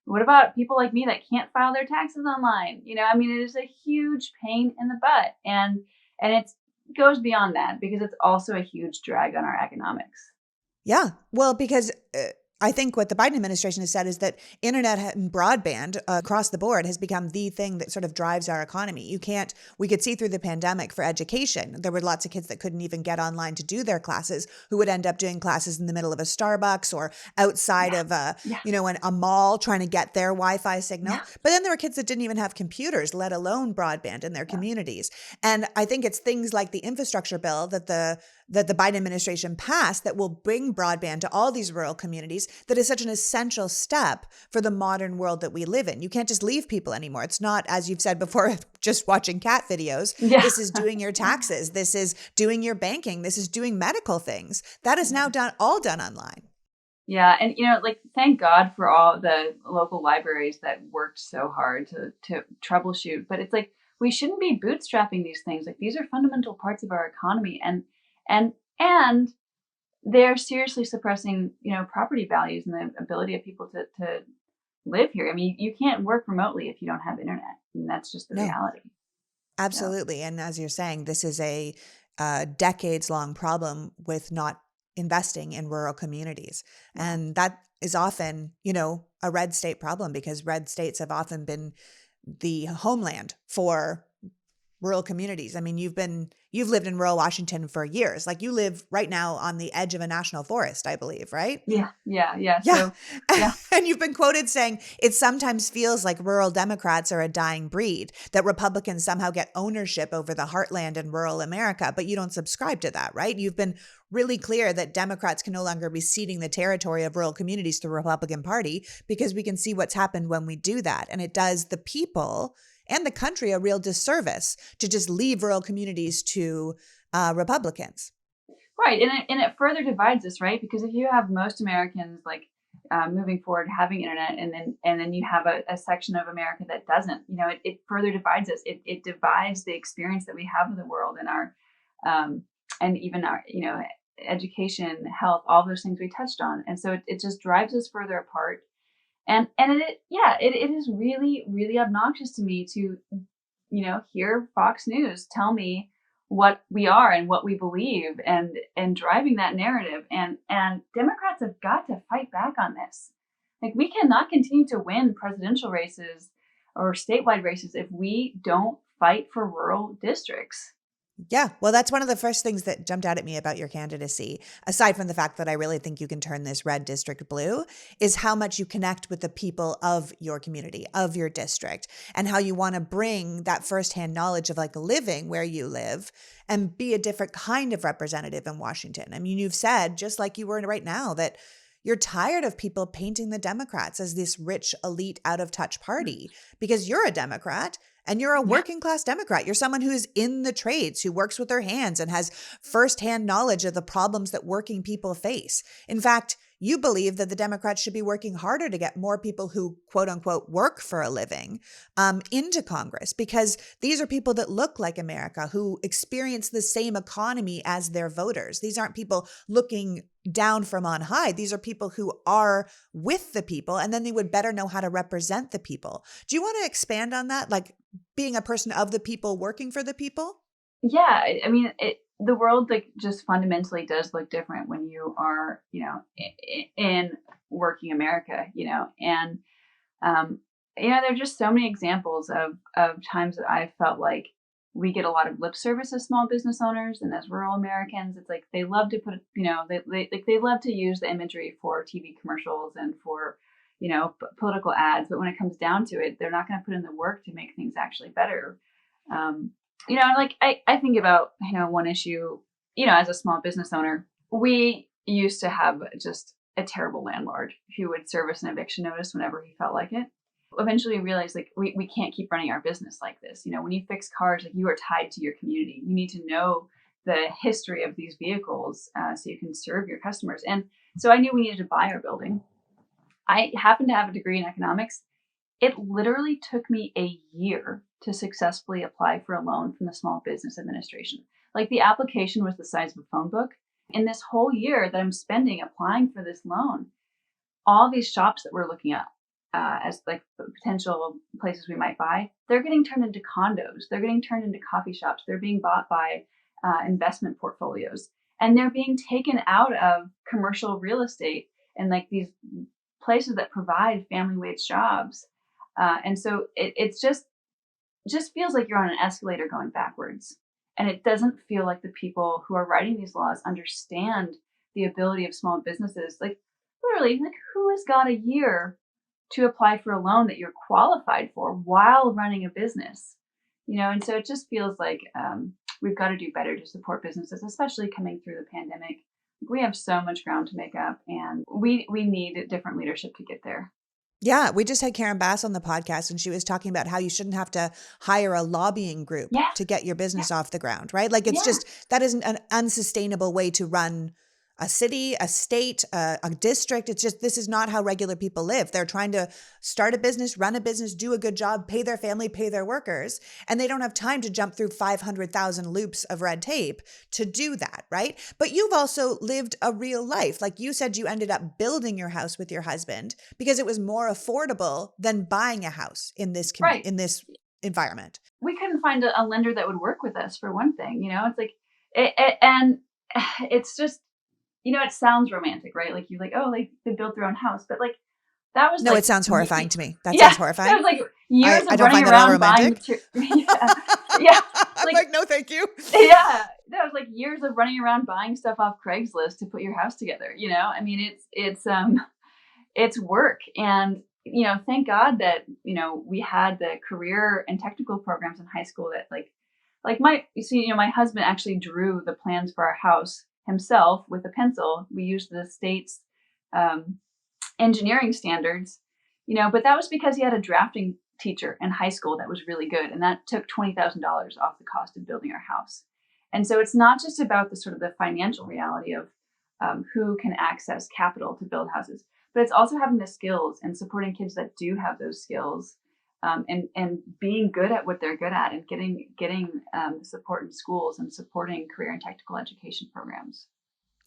What about people like me that can't file their taxes online? I mean, it is a huge pain in the butt. And it goes beyond that because it's also a huge drag on our economics. Yeah. Well, because I think what the Biden administration has said is that internet and broadband across the board has become the thing that sort of drives our economy. We could see through the pandemic for education, there were lots of kids that couldn't even get online to do their classes who would end up doing classes in the middle of a Starbucks or outside of a mall trying to get their Wi-Fi signal. Yeah. But then there were kids that didn't even have computers, let alone broadband in their communities. And I think it's things like the infrastructure bill that the Biden administration passed that will bring broadband to all these rural communities that is such an essential step for the modern world that we live in. You can't just leave people anymore. It's not, as you've said before, just watching cat videos. Yeah. This is doing your taxes. This is doing your banking. This is doing medical things. That is now all done online. Yeah. And, thank God for all the local libraries that worked so hard to troubleshoot. But it's like, we shouldn't be bootstrapping these things. Like, these are fundamental parts of our economy. And they're seriously suppressing, property values and the ability of people to live here. I mean, you can't work remotely if you don't have internet, and that's just the reality. Absolutely. And as you're saying, this is a decades-long problem with not investing in rural communities. And that is often, a red state problem because red states have often been the homeland for rural communities. I mean, you've lived in rural Washington for years. Like, you live right now on the edge of a national forest, I believe, right? Yeah. So, and you've been quoted saying it sometimes feels like rural Democrats are a dying breed, that Republicans somehow get ownership over the heartland in rural America, but you don't subscribe to that, right? You've been really clear that Democrats can no longer be ceding the territory of rural communities to the Republican Party because we can see what's happened when we do that. And it does the people and the country a real disservice to just leave rural communities to Republicans. Right. And it further divides us, right? Because if you have most Americans moving forward having internet and then you have a section of America that doesn't, it further divides us. It divides the experience that we have of the world and our and even our, education, health, all those things we touched on. And so it just drives us further apart. And it is really, really obnoxious to me to, hear Fox News tell me what we are and what we believe and driving that narrative. And Democrats have got to fight back on this. Like, we cannot continue to win presidential races or statewide races if we don't fight for rural districts. Yeah, well, that's one of the first things that jumped out at me about your candidacy, aside from the fact that I really think you can turn this red district blue, is how much you connect with the people of your community, of your district, and how you want to bring that firsthand knowledge of living where you live and be a different kind of representative in Washington. I mean, you've said, just like you were right now, that you're tired of people painting the Democrats as this rich, elite, out-of-touch party because you're a Democrat. And you're a working class Democrat. You're someone who's in the trades, who works with their hands and has firsthand knowledge of the problems that working people face. In fact, You believe that the Democrats should be working harder to get more people who, quote unquote, work for a living into Congress, because these are people that look like America, who experience the same economy as their voters. These aren't people looking down from on high. These are people who are with the people, and then they would better know how to represent the people. Do you want to expand on that? Like being a person of the people, working for the people? Yeah, I mean, the world like just fundamentally does look different when you are, in working America, and there are just so many examples of times that I felt like we get a lot of lip service as small business owners and as rural Americans. It's like they love to put, they love to use the imagery for TV commercials and for, political ads. But when it comes down to it, they're not going to put in the work to make things actually better. I think about, one issue, as a small business owner, we used to have just a terrible landlord who would service an eviction notice whenever he felt like it. Eventually we realized like we can't keep running our business like this. When you fix cars, like you are tied to your community. You need to know the history of these vehicles so you can serve your customers. And so I knew we needed to buy our building. I happened to have a degree in economics. It literally took me a year to successfully apply for a loan from the Small Business Administration. Like the application was the size of a phone book. In this whole year that I'm spending applying for this loan, all these shops that we're looking at as like potential places we might buy, they're getting turned into condos. They're getting turned into coffee shops. They're being bought by investment portfolios, and they're being taken out of commercial real estate and like these places that provide family wage jobs. And so it's just feels like you're on an escalator going backwards. And it doesn't feel like the people who are writing these laws understand the ability of small businesses. Like literally, like who has got a year to apply for a loan that you're qualified for while running a business? And so it just feels like we've got to do better to support businesses, especially coming through the pandemic. We have so much ground to make up, and we need different leadership to get there. Yeah, we just had Karen Bass on the podcast, and she was talking about how you shouldn't have to hire a lobbying group to get your business off the ground, right? Like it's just, that isn't an unsustainable way to run a city, a state, a district. It's just, this is not how regular people live. They're trying to start a business, run a business, do a good job, pay their family, pay their workers, and they don't have time to jump through 500,000 loops of red tape to do that, right? But you've also lived a real life. Like you said, you ended up building your house with your husband because it was more affordable than buying a house in this in this environment. We couldn't find a lender that would work with us, for one thing. It's like, and it's just, it sounds romantic, right? Like you're like, oh, like they built their own house, but like that was it sounds horrifying to me. That sounds horrifying. That was like years of running around buying material. I'm like, no, thank you. Yeah, that was like years of running around buying stuff off Craigslist to put your house together. I mean, it's work, and thank God that we had the career and technical programs in high school that my husband actually drew the plans for our house himself with a pencil. We used the state's engineering standards, but that was because he had a drafting teacher in high school that was really good. And that took $20,000 off the cost of building our house. And so it's not just about the sort of the financial reality of who can access capital to build houses, but it's also having the skills and supporting kids that do have those skills, and being good at what they're good at, and getting support in schools and supporting career and technical education programs.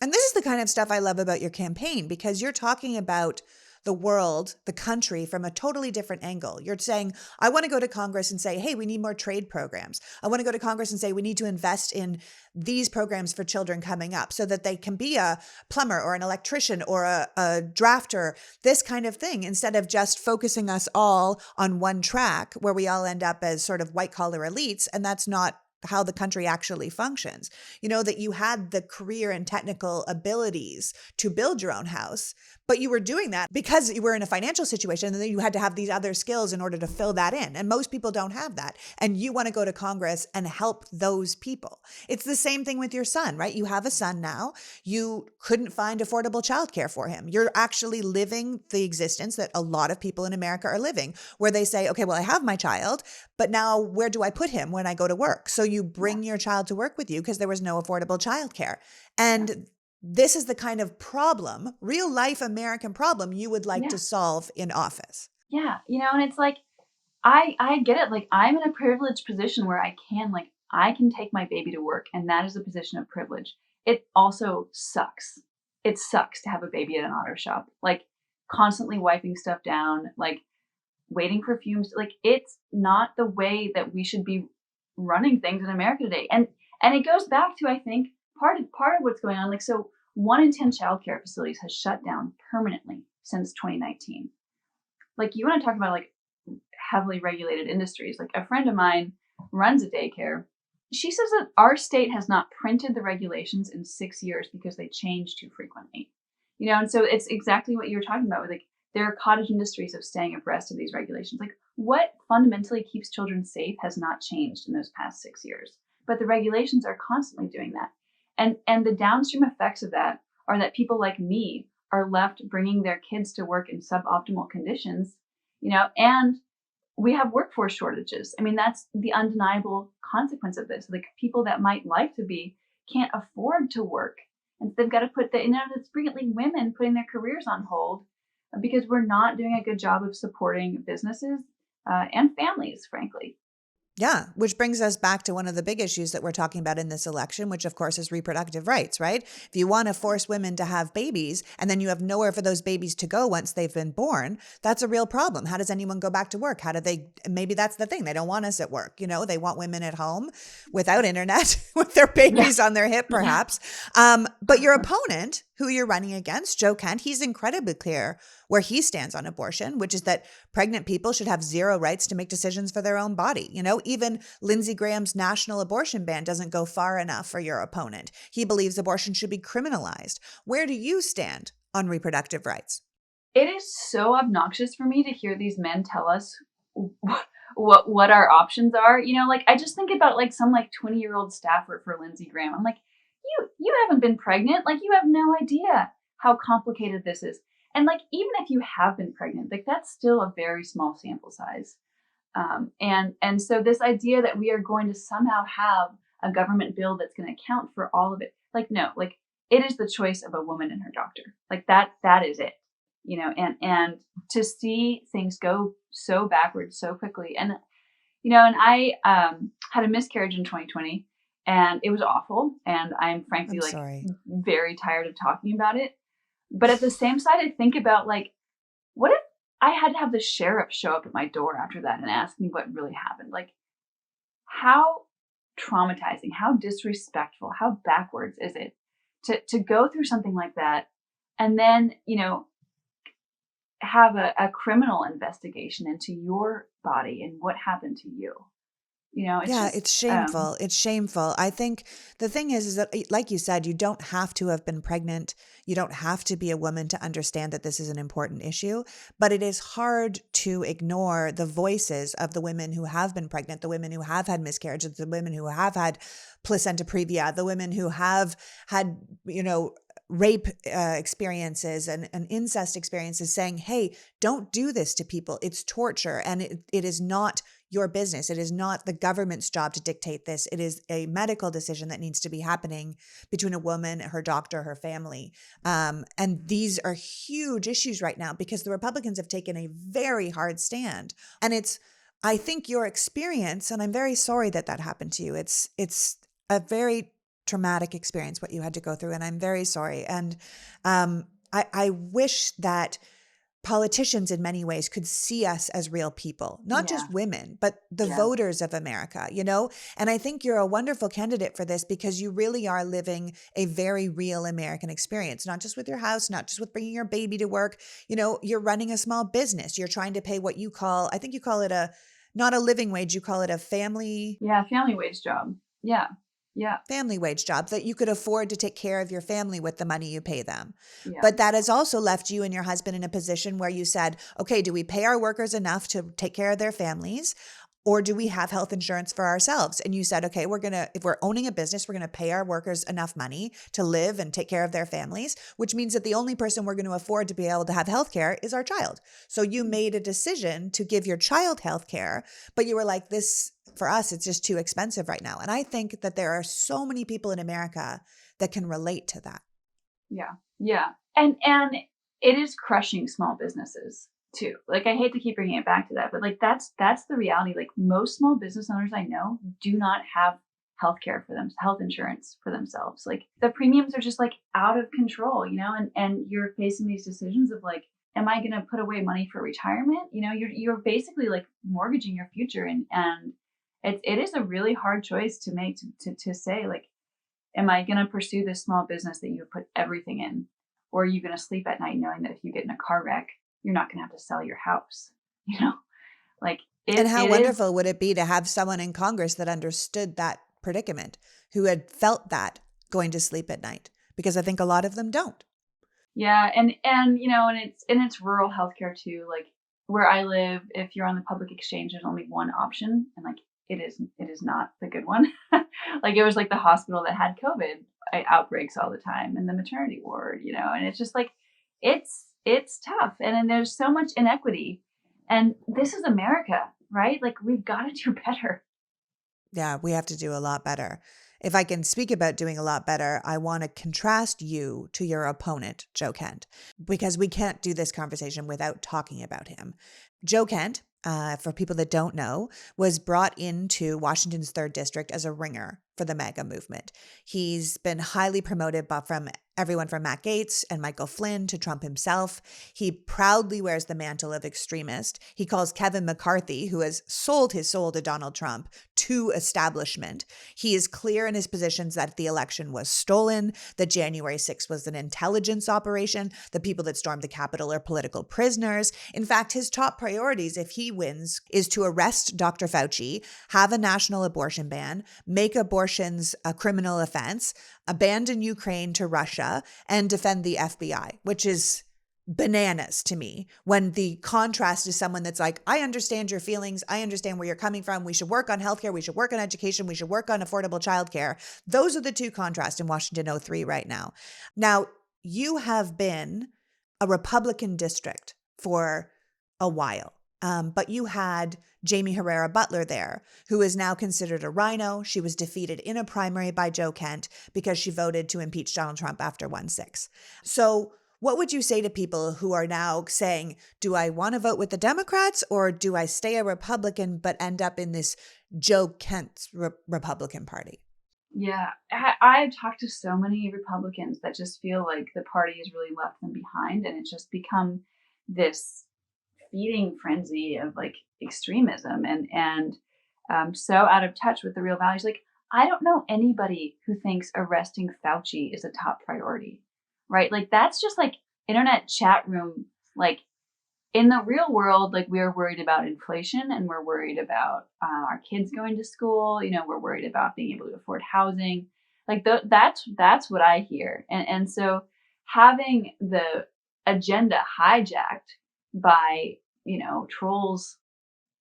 And this is the kind of stuff I love about your campaign, because you're talking about the world, the country, from a totally different angle. You're saying, I want to go to Congress and say, hey, we need more trade programs. I want to go to Congress and say, we need to invest in these programs for children coming up so that they can be a plumber or an electrician or a drafter, this kind of thing, instead of just focusing us all on one track where we all end up as sort of white collar elites. And that's not how the country actually functions. That you had the career and technical abilities to build your own house, but you were doing that because you were in a financial situation, and then you had to have these other skills in order to fill that in. And most people don't have that. And you want to go to Congress and help those people. It's the same thing with your son, right? You have a son now. You couldn't find affordable childcare for him. You're actually living the existence that a lot of people in America are living, where they say, okay, well, I have my child, but now where do I put him when I go to work? So you bring your child to work with you because there was no affordable childcare. And this is the kind of problem, real life American problem, you would like Yeah. to solve in office. Yeah. And it's like, I get it. Like, I'm in a privileged position where I can take my baby to work, and that is a position of privilege. It also sucks. It sucks to have a baby at an auto shop, like constantly wiping stuff down, like waiting for fumes. Like, it's not the way that we should be running things in America today. And it goes back to, I think, part of what's going on. Like, so 1 in 10 childcare facilities has shut down permanently since 2019. Like, you want to talk about like heavily regulated industries. Like, a friend of mine runs a daycare. She says that our state has not printed the regulations in 6 years because they change too frequently. And so it's exactly what you were talking about with, like, there are cottage industries of staying abreast of these regulations. Like, what fundamentally keeps children safe has not changed in those past 6 years, but the regulations are constantly doing that. And the downstream effects of that are that people like me are left bringing their kids to work in suboptimal conditions, and we have workforce shortages. I mean, that's the undeniable consequence of this. Like, people that might like to be can't afford to work. And they've got to put it's frequently women putting their careers on hold because we're not doing a good job of supporting businesses and families, frankly. Yeah, which brings us back to one of the big issues that we're talking about in this election, which of course is reproductive rights, right? If you want to force women to have babies and then you have nowhere for those babies to go once they've been born, that's a real problem. How does anyone go back to work? Maybe that's the thing. They don't want us at work. They want women at home without internet, with their babies on their hip, perhaps. But your opponent, who you're running against, Joe Kent, he's incredibly clear where he stands on abortion, which is that pregnant people should have zero rights to make decisions for their own body. Even Lindsey Graham's national abortion ban doesn't go far enough for your opponent. He believes abortion should be criminalized. Where do you stand on reproductive rights? It is so obnoxious for me to hear these men tell us what our options are. Like, I just think about like some like 20-year-old staffer for Lindsey Graham. I'm like, you haven't been pregnant. Like, you have no idea how complicated this is. And like, even if you have been pregnant, like, that's still a very small sample size. And so this idea that we are going to somehow have a government bill that's going to account for all of it, like, no, like, it is the choice of a woman and her doctor. Like, that is it, and to see things go so backwards so quickly. And I had a miscarriage in 2020, and it was awful. And I'm frankly very tired of talking about it. But at the same side, I think about, like, what if I had to have the sheriff show up at my door after that and ask me what really happened? Like, how traumatizing, how disrespectful, how backwards is it to go through something like that and then, have a criminal investigation into your body and what happened to you? It's shameful. It's shameful. I think the thing is that, like you said, you don't have to have been pregnant. You don't have to be a woman to understand that this is an important issue, but it is hard to ignore the voices of the women who have been pregnant, the women who have had miscarriages, the women who have had placenta previa, the women who have had, rape experiences and incest experiences, saying, hey, don't do this to people. It's torture. And it is not your business. It is not the government's job to dictate this. It is a medical decision that needs to be happening between a woman, her doctor, her family. And these are huge issues right now because the Republicans have taken a very hard stand. And I think your experience, and I'm very sorry that happened to you. It's a very traumatic experience, what you had to go through. And I'm very sorry. And I wish that politicians in many ways could see us as real people, not just women, but the voters of America, And I think you're a wonderful candidate for this because you really are living a very real American experience, not just with your house, not just with bringing your baby to work. You're running a small business. You're trying to pay what you call, I think you call it not a living wage, you call it a family. Yeah, family wage job. Yeah. Yeah. Family wage job that you could afford to take care of your family with the money you pay them. Yeah. But that has also left you and your husband in a position where you said, okay, do we pay our workers enough to take care of their families? Or do we have health insurance for ourselves? And you said, okay, if we're owning a business, we're going to pay our workers enough money to live and take care of their families, which means that the only person we're going to afford to be able to have health care is our child. So you made a decision to give your child health care, but you were like, this, for us, it's just too expensive right now. And I think that there are so many people in America that can relate to that. Yeah. Yeah. And it is crushing small businesses too. Like, I hate to keep bringing it back to that, but like that's the reality. Like, most small business owners I know do not have healthcare for them, health insurance for themselves. Like, the premiums are just like out of control, and you're facing these decisions of like, am I going to put away money for retirement? You're basically like mortgaging your future, and it is a really hard choice to make, to say like, am I going to pursue this small business that you put everything in? Or are you going to sleep at night knowing that if you get in a car wreck, you're not going to have to sell your house? You know, like And how it is. wonderful would it be to have someone in Congress that understood that predicament, who had felt that going to sleep at night? Because I think a lot of them don't. Yeah. And it's rural healthcare too. Like, where I live, if you're on the public exchange, there's only one option. And like, it is not the good one. Like, it was like the hospital that had COVID outbreaks all the time, and the maternity ward, and it's just like, it's tough. And then there's so much inequity, and this is America, right? Like, we've got to do better. Yeah, we have to do a lot better. If I can speak about doing a lot better, I want to contrast you to your opponent, Joe Kent, because we can't do this conversation without talking about him. Joe Kent, for people that don't know, was brought into Washington's 3rd District as a ringer for the MAGA movement. He's been highly promoted from everyone from Matt Gaetz and Michael Flynn to Trump himself. He proudly wears the mantle of extremist. He calls Kevin McCarthy, who has sold his soul to Donald Trump, to establishment. He is clear in his positions that the election was stolen, that January 6th was an intelligence operation, the people that stormed the Capitol are political prisoners. In fact, his top priorities, if he wins, is to arrest Dr. Fauci, have a national abortion ban, make abortions a criminal offense, abandon Ukraine to Russia, and defend the FBI, which is bananas to me, when the contrast is someone that's like, I understand your feelings. I understand where you're coming from. We should work on healthcare. We should work on education. We should work on affordable childcare. Those are the two contrasts in Washington 03 right now. Now, you have been a Republican district for a while. But you had Jamie Herrera Butler there, who is now considered a rhino. She was defeated in a primary by Joe Kent because she voted to impeach Donald Trump after 1-6. So what would you say to people who are now saying, do I want to vote with the Democrats, or do I stay a Republican but end up in this Joe Kent Republican Party? Yeah, I've talked to so many Republicans that just feel like the party has really left them behind, and it's just become this feeding frenzy of like extremism, and so out of touch with the real values. Like, I don't know anybody who thinks arresting Fauci is a top priority, right? Like, that's just like internet chat room. Like, in the real world, like, we're worried about inflation, and we're worried about our kids going to school. We're worried about being able to afford housing. Like, that's what I hear. And so having the agenda hijacked by, trolls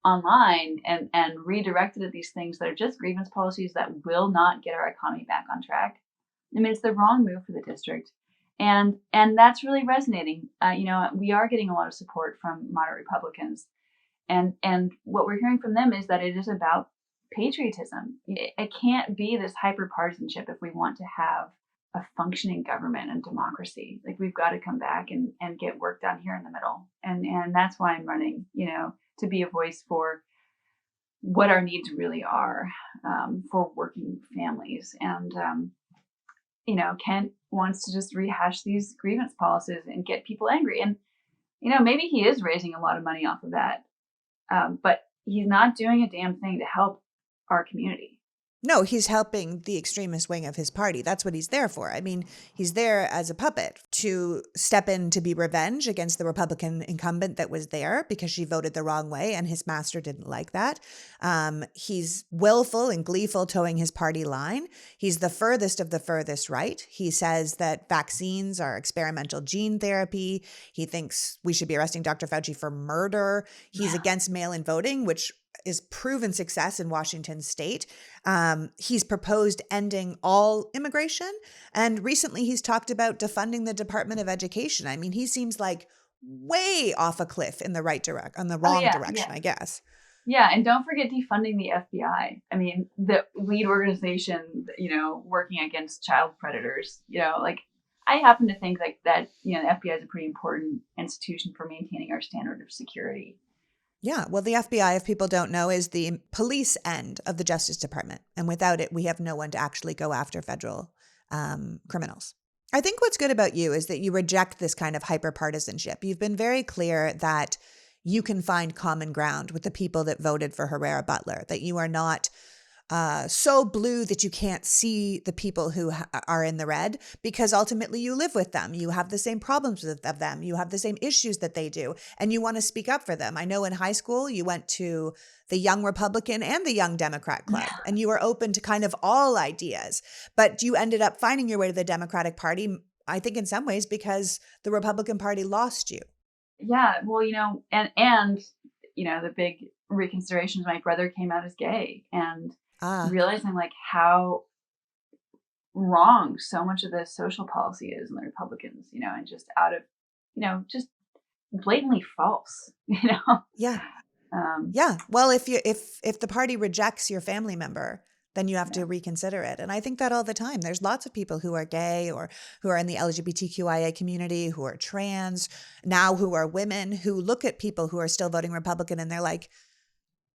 online, and redirected at these things that are just grievance policies that will not get our economy back on track. I mean, it's the wrong move for the district. And that's really resonating. We are getting a lot of support from moderate Republicans, and what we're hearing from them is that it is about patriotism. It can't be this hyper partisanship if we want to have a functioning government and democracy. Like, we've got to come back and get work done here in the middle. And that's why I'm running, to be a voice for what our needs really are, for working families. And, Kent wants to just rehash these grievance policies and get people angry. And, maybe he is raising a lot of money off of that. But he's not doing a damn thing to help our community. No, he's helping the extremist wing of his party. That's what he's there for. I mean, he's there as a puppet to step in to be revenge against the Republican incumbent that was there because she voted the wrong way and his master didn't like that. He's willful and gleeful towing his party line. He's the furthest of the furthest right. He says that vaccines are experimental gene therapy. He thinks we should be arresting Dr. Fauci for murder. He's against mail-in voting, which is proven success in Washington state. He's proposed ending all immigration. And recently he's talked about defunding the Department of Education. I mean, he seems like way off a cliff in the wrong direction, I guess. Yeah. And don't forget defunding the FBI. I mean, the lead organization, working against child predators, like, I happen to think like that, the FBI is a pretty important institution for maintaining our standard of security. Yeah, well, the FBI, if people don't know, is the police end of the Justice Department. And without it, we have no one to actually go after federal criminals. I think what's good about you is that you reject this kind of hyper-partisanship. You've been very clear that you can find common ground with the people that voted for Herrera Butler, that you are not so blue that you can't see the people who are in the red, because ultimately you live with them. You have the same problems of them. You have the same issues that they do, and you want to speak up for them. I know in high school you went to the Young Republican and the Young Democrat Club, and you were open to kind of all ideas, but you ended up finding your way to the Democratic Party, I think in some ways because the Republican Party lost you. Yeah, well, and the big reconsideration is my brother came out as gay, and realizing like how wrong so much of the social policy is in the Republicans, and just out of, just blatantly false, Yeah. Yeah. Well, if the party rejects your family member, then you have to reconsider it. And I think that all the time. There's lots of people who are gay or who are in the LGBTQIA community, who are trans, now who are women, who look at people who are still voting Republican and they're like,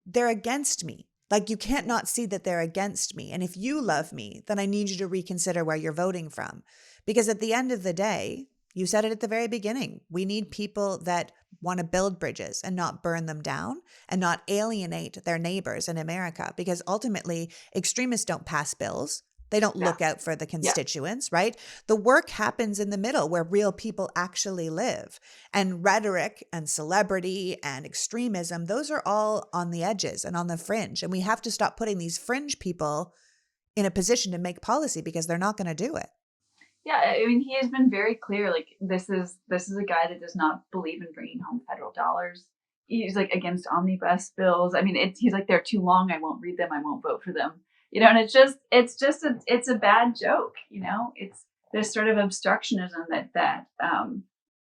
they're against me. Like, you can't not see that they're against me. And if you love me, then I need you to reconsider where you're voting from. Because at the end of the day, you said it at the very beginning, we need people that want to build bridges and not burn them down and not alienate their neighbors in America. Because ultimately, extremists don't pass bills. They don't look out for the constituents, right? The work happens in the middle where real people actually live. And rhetoric and celebrity and extremism, those are all on the edges and on the fringe. And we have to stop putting these fringe people in a position to make policy because they're not going to do it. Yeah, I mean, he has been very clear. Like, this is a guy that does not believe in bringing home federal dollars. He's like against omnibus bills. I mean, he's like, they're too long. I won't read them. I won't vote for them. And it's a bad joke. It's this sort of obstructionism that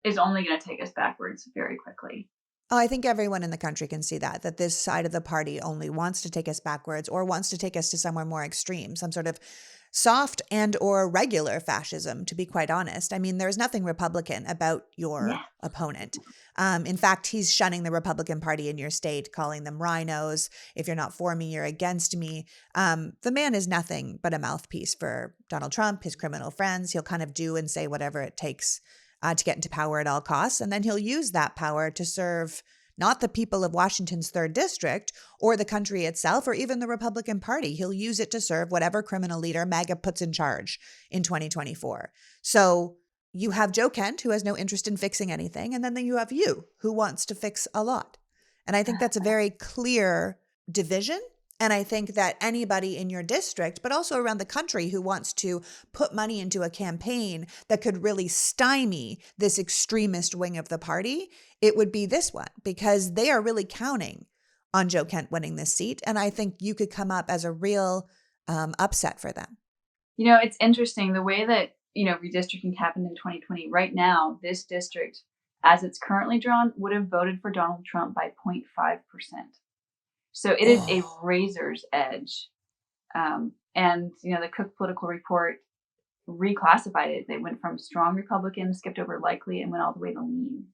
is only going to take us backwards very quickly. Oh, I think everyone in the country can see that this side of the party only wants to take us backwards or wants to take us to somewhere more extreme, some sort of soft and or regular fascism, to be quite honest. I mean, there's nothing Republican about your opponent. In fact, he's shunning the Republican Party in your state, calling them rhinos. If you're not for me, you're against me. The man is nothing but a mouthpiece for Donald Trump, his criminal friends. He'll kind of do and say whatever it takes to get into power at all costs. And then he'll use that power to serve not the people of Washington's 3rd District or the country itself or even the Republican Party. He'll use it to serve whatever criminal leader MAGA puts in charge in 2024. So you have Joe Kent, who has no interest in fixing anything, and then you have you, who wants to fix a lot. And I think that's a very clear division. And I think that anybody in your district, but also around the country, who wants to put money into a campaign that could really stymie this extremist wing of the party, it would be this one, because they are really counting on Joe Kent winning this seat. And I think you could come up as a real upset for them. It's interesting the way that, redistricting happened in 2020. Right now, this district, as it's currently drawn, would have voted for Donald Trump by 0.5%. So it is a razor's edge. And, the Cook Political Report reclassified it. They went from strong Republican, skipped over likely, and went all the way to lean.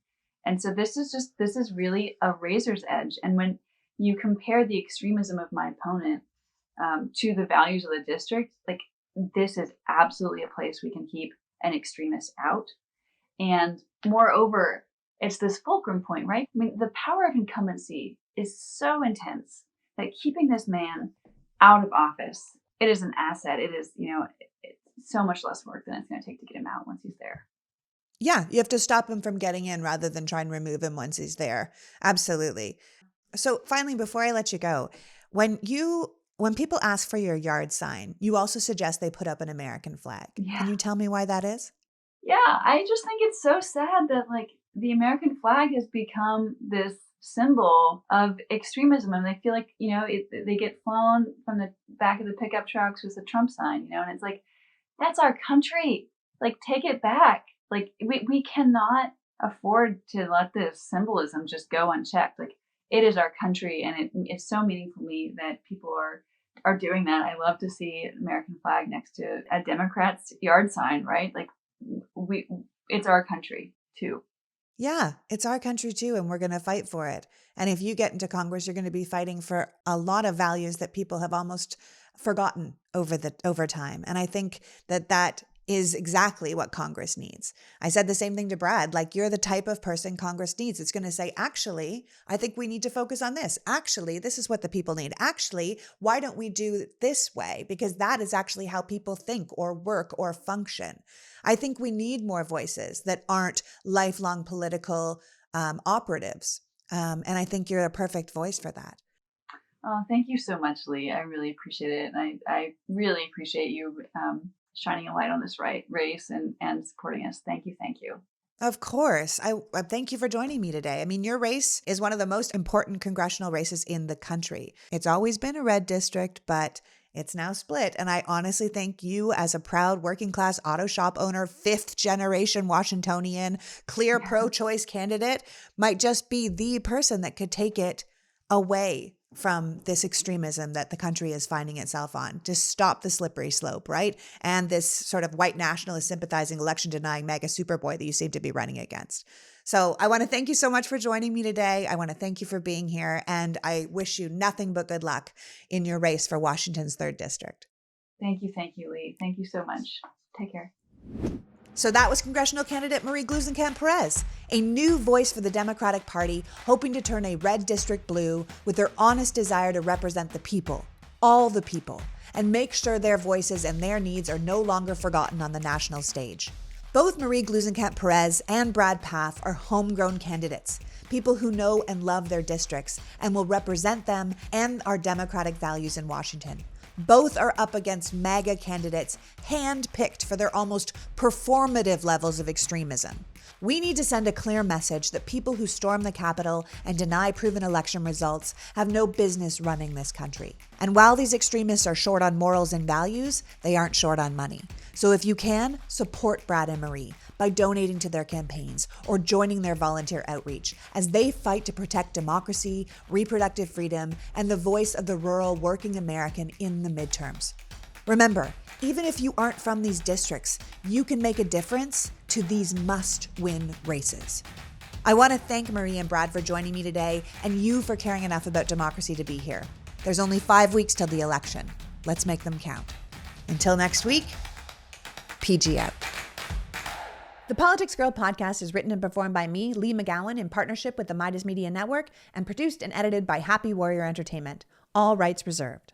And so this is really a razor's edge. And when you compare the extremism of my opponent to the values of the district, like, this is absolutely a place we can keep an extremist out. And moreover, it's this fulcrum point, right? I mean, the power of incumbency is so intense that keeping this man out of office, it is an asset. It is, it's so much less work than it's going to take to get him out once he's there. Yeah, you have to stop him from getting in rather than try and remove him once he's there. Absolutely. So finally, before I let you go, when people ask for your yard sign, you also suggest they put up an American flag. Yeah. Can you tell me why that is? Yeah, I just think it's so sad that the American flag has become this symbol of extremism, and they feel like they get flown from the back of the pickup trucks with the Trump sign, and it's like, that's our country. Like, take it back. Like, we cannot afford to let this symbolism just go unchecked. Like, it is our country, and it's so meaningful to me that people are doing that. I love to see an American flag next to a Democrat's yard sign, right? Like, it's our country too. Yeah, it's our country too, and we're going to fight for it. And if you get into Congress, you're going to be fighting for a lot of values that people have almost forgotten over time. And I think that is exactly what Congress needs. I said the same thing to Brad, like, you're the type of person Congress needs. It's going to say, actually, I think we need to focus on this. Actually, this is what the people need. Actually, why don't we do it this way? Because that is actually how people think or work or function. I think we need more voices that aren't lifelong political operatives. And I think you're a perfect voice for that. Oh, thank you so much, Lee. I really appreciate it. And I really appreciate you shining a light on this race and supporting us. Thank you. Thank you. Of course. I thank you for joining me today. I mean, your race is one of the most important congressional races in the country. It's always been a red district, but it's now split. And I honestly think you, as a proud working class auto shop owner, 5th generation Washingtonian, clear pro-choice candidate, might just be the person that could take it away from this extremism that the country is finding itself on, to stop the slippery slope, right? And this sort of white nationalist sympathizing, election denying MAGA superboy that you seem to be running against. So I want to thank you so much for joining me today. I want to thank you for being here. And I wish you nothing but good luck in your race for Washington's 3rd district. Thank you. Thank you, Lee. Thank you so much. Take care. So that was congressional candidate Marie Gluesenkamp Perez, a new voice for the Democratic Party, hoping to turn a red district blue with their honest desire to represent the people, all the people, and make sure their voices and their needs are no longer forgotten on the national stage. Both Marie Gluesenkamp Perez and Brad Pfaff are homegrown candidates, people who know and love their districts and will represent them and our democratic values in Washington. Both are up against MAGA candidates hand-picked for their almost performative levels of extremism. We need to send a clear message that people who storm the Capitol and deny proven election results have no business running this country. And while these extremists are short on morals and values, they aren't short on money. So if you can, support Brad and Marie by donating to their campaigns or joining their volunteer outreach as they fight to protect democracy, reproductive freedom, and the voice of the rural working American in the midterms. Remember, even if you aren't from these districts, you can make a difference to these must-win races. I want to thank Marie and Brad for joining me today, and you for caring enough about democracy to be here. There's only 5 weeks till the election. Let's make them count. Until next week, PG out. The Politics Girl podcast is written and performed by me, Lee McGowan, in partnership with the Midas Media Network, and produced and edited by Happy Warrior Entertainment. All rights reserved.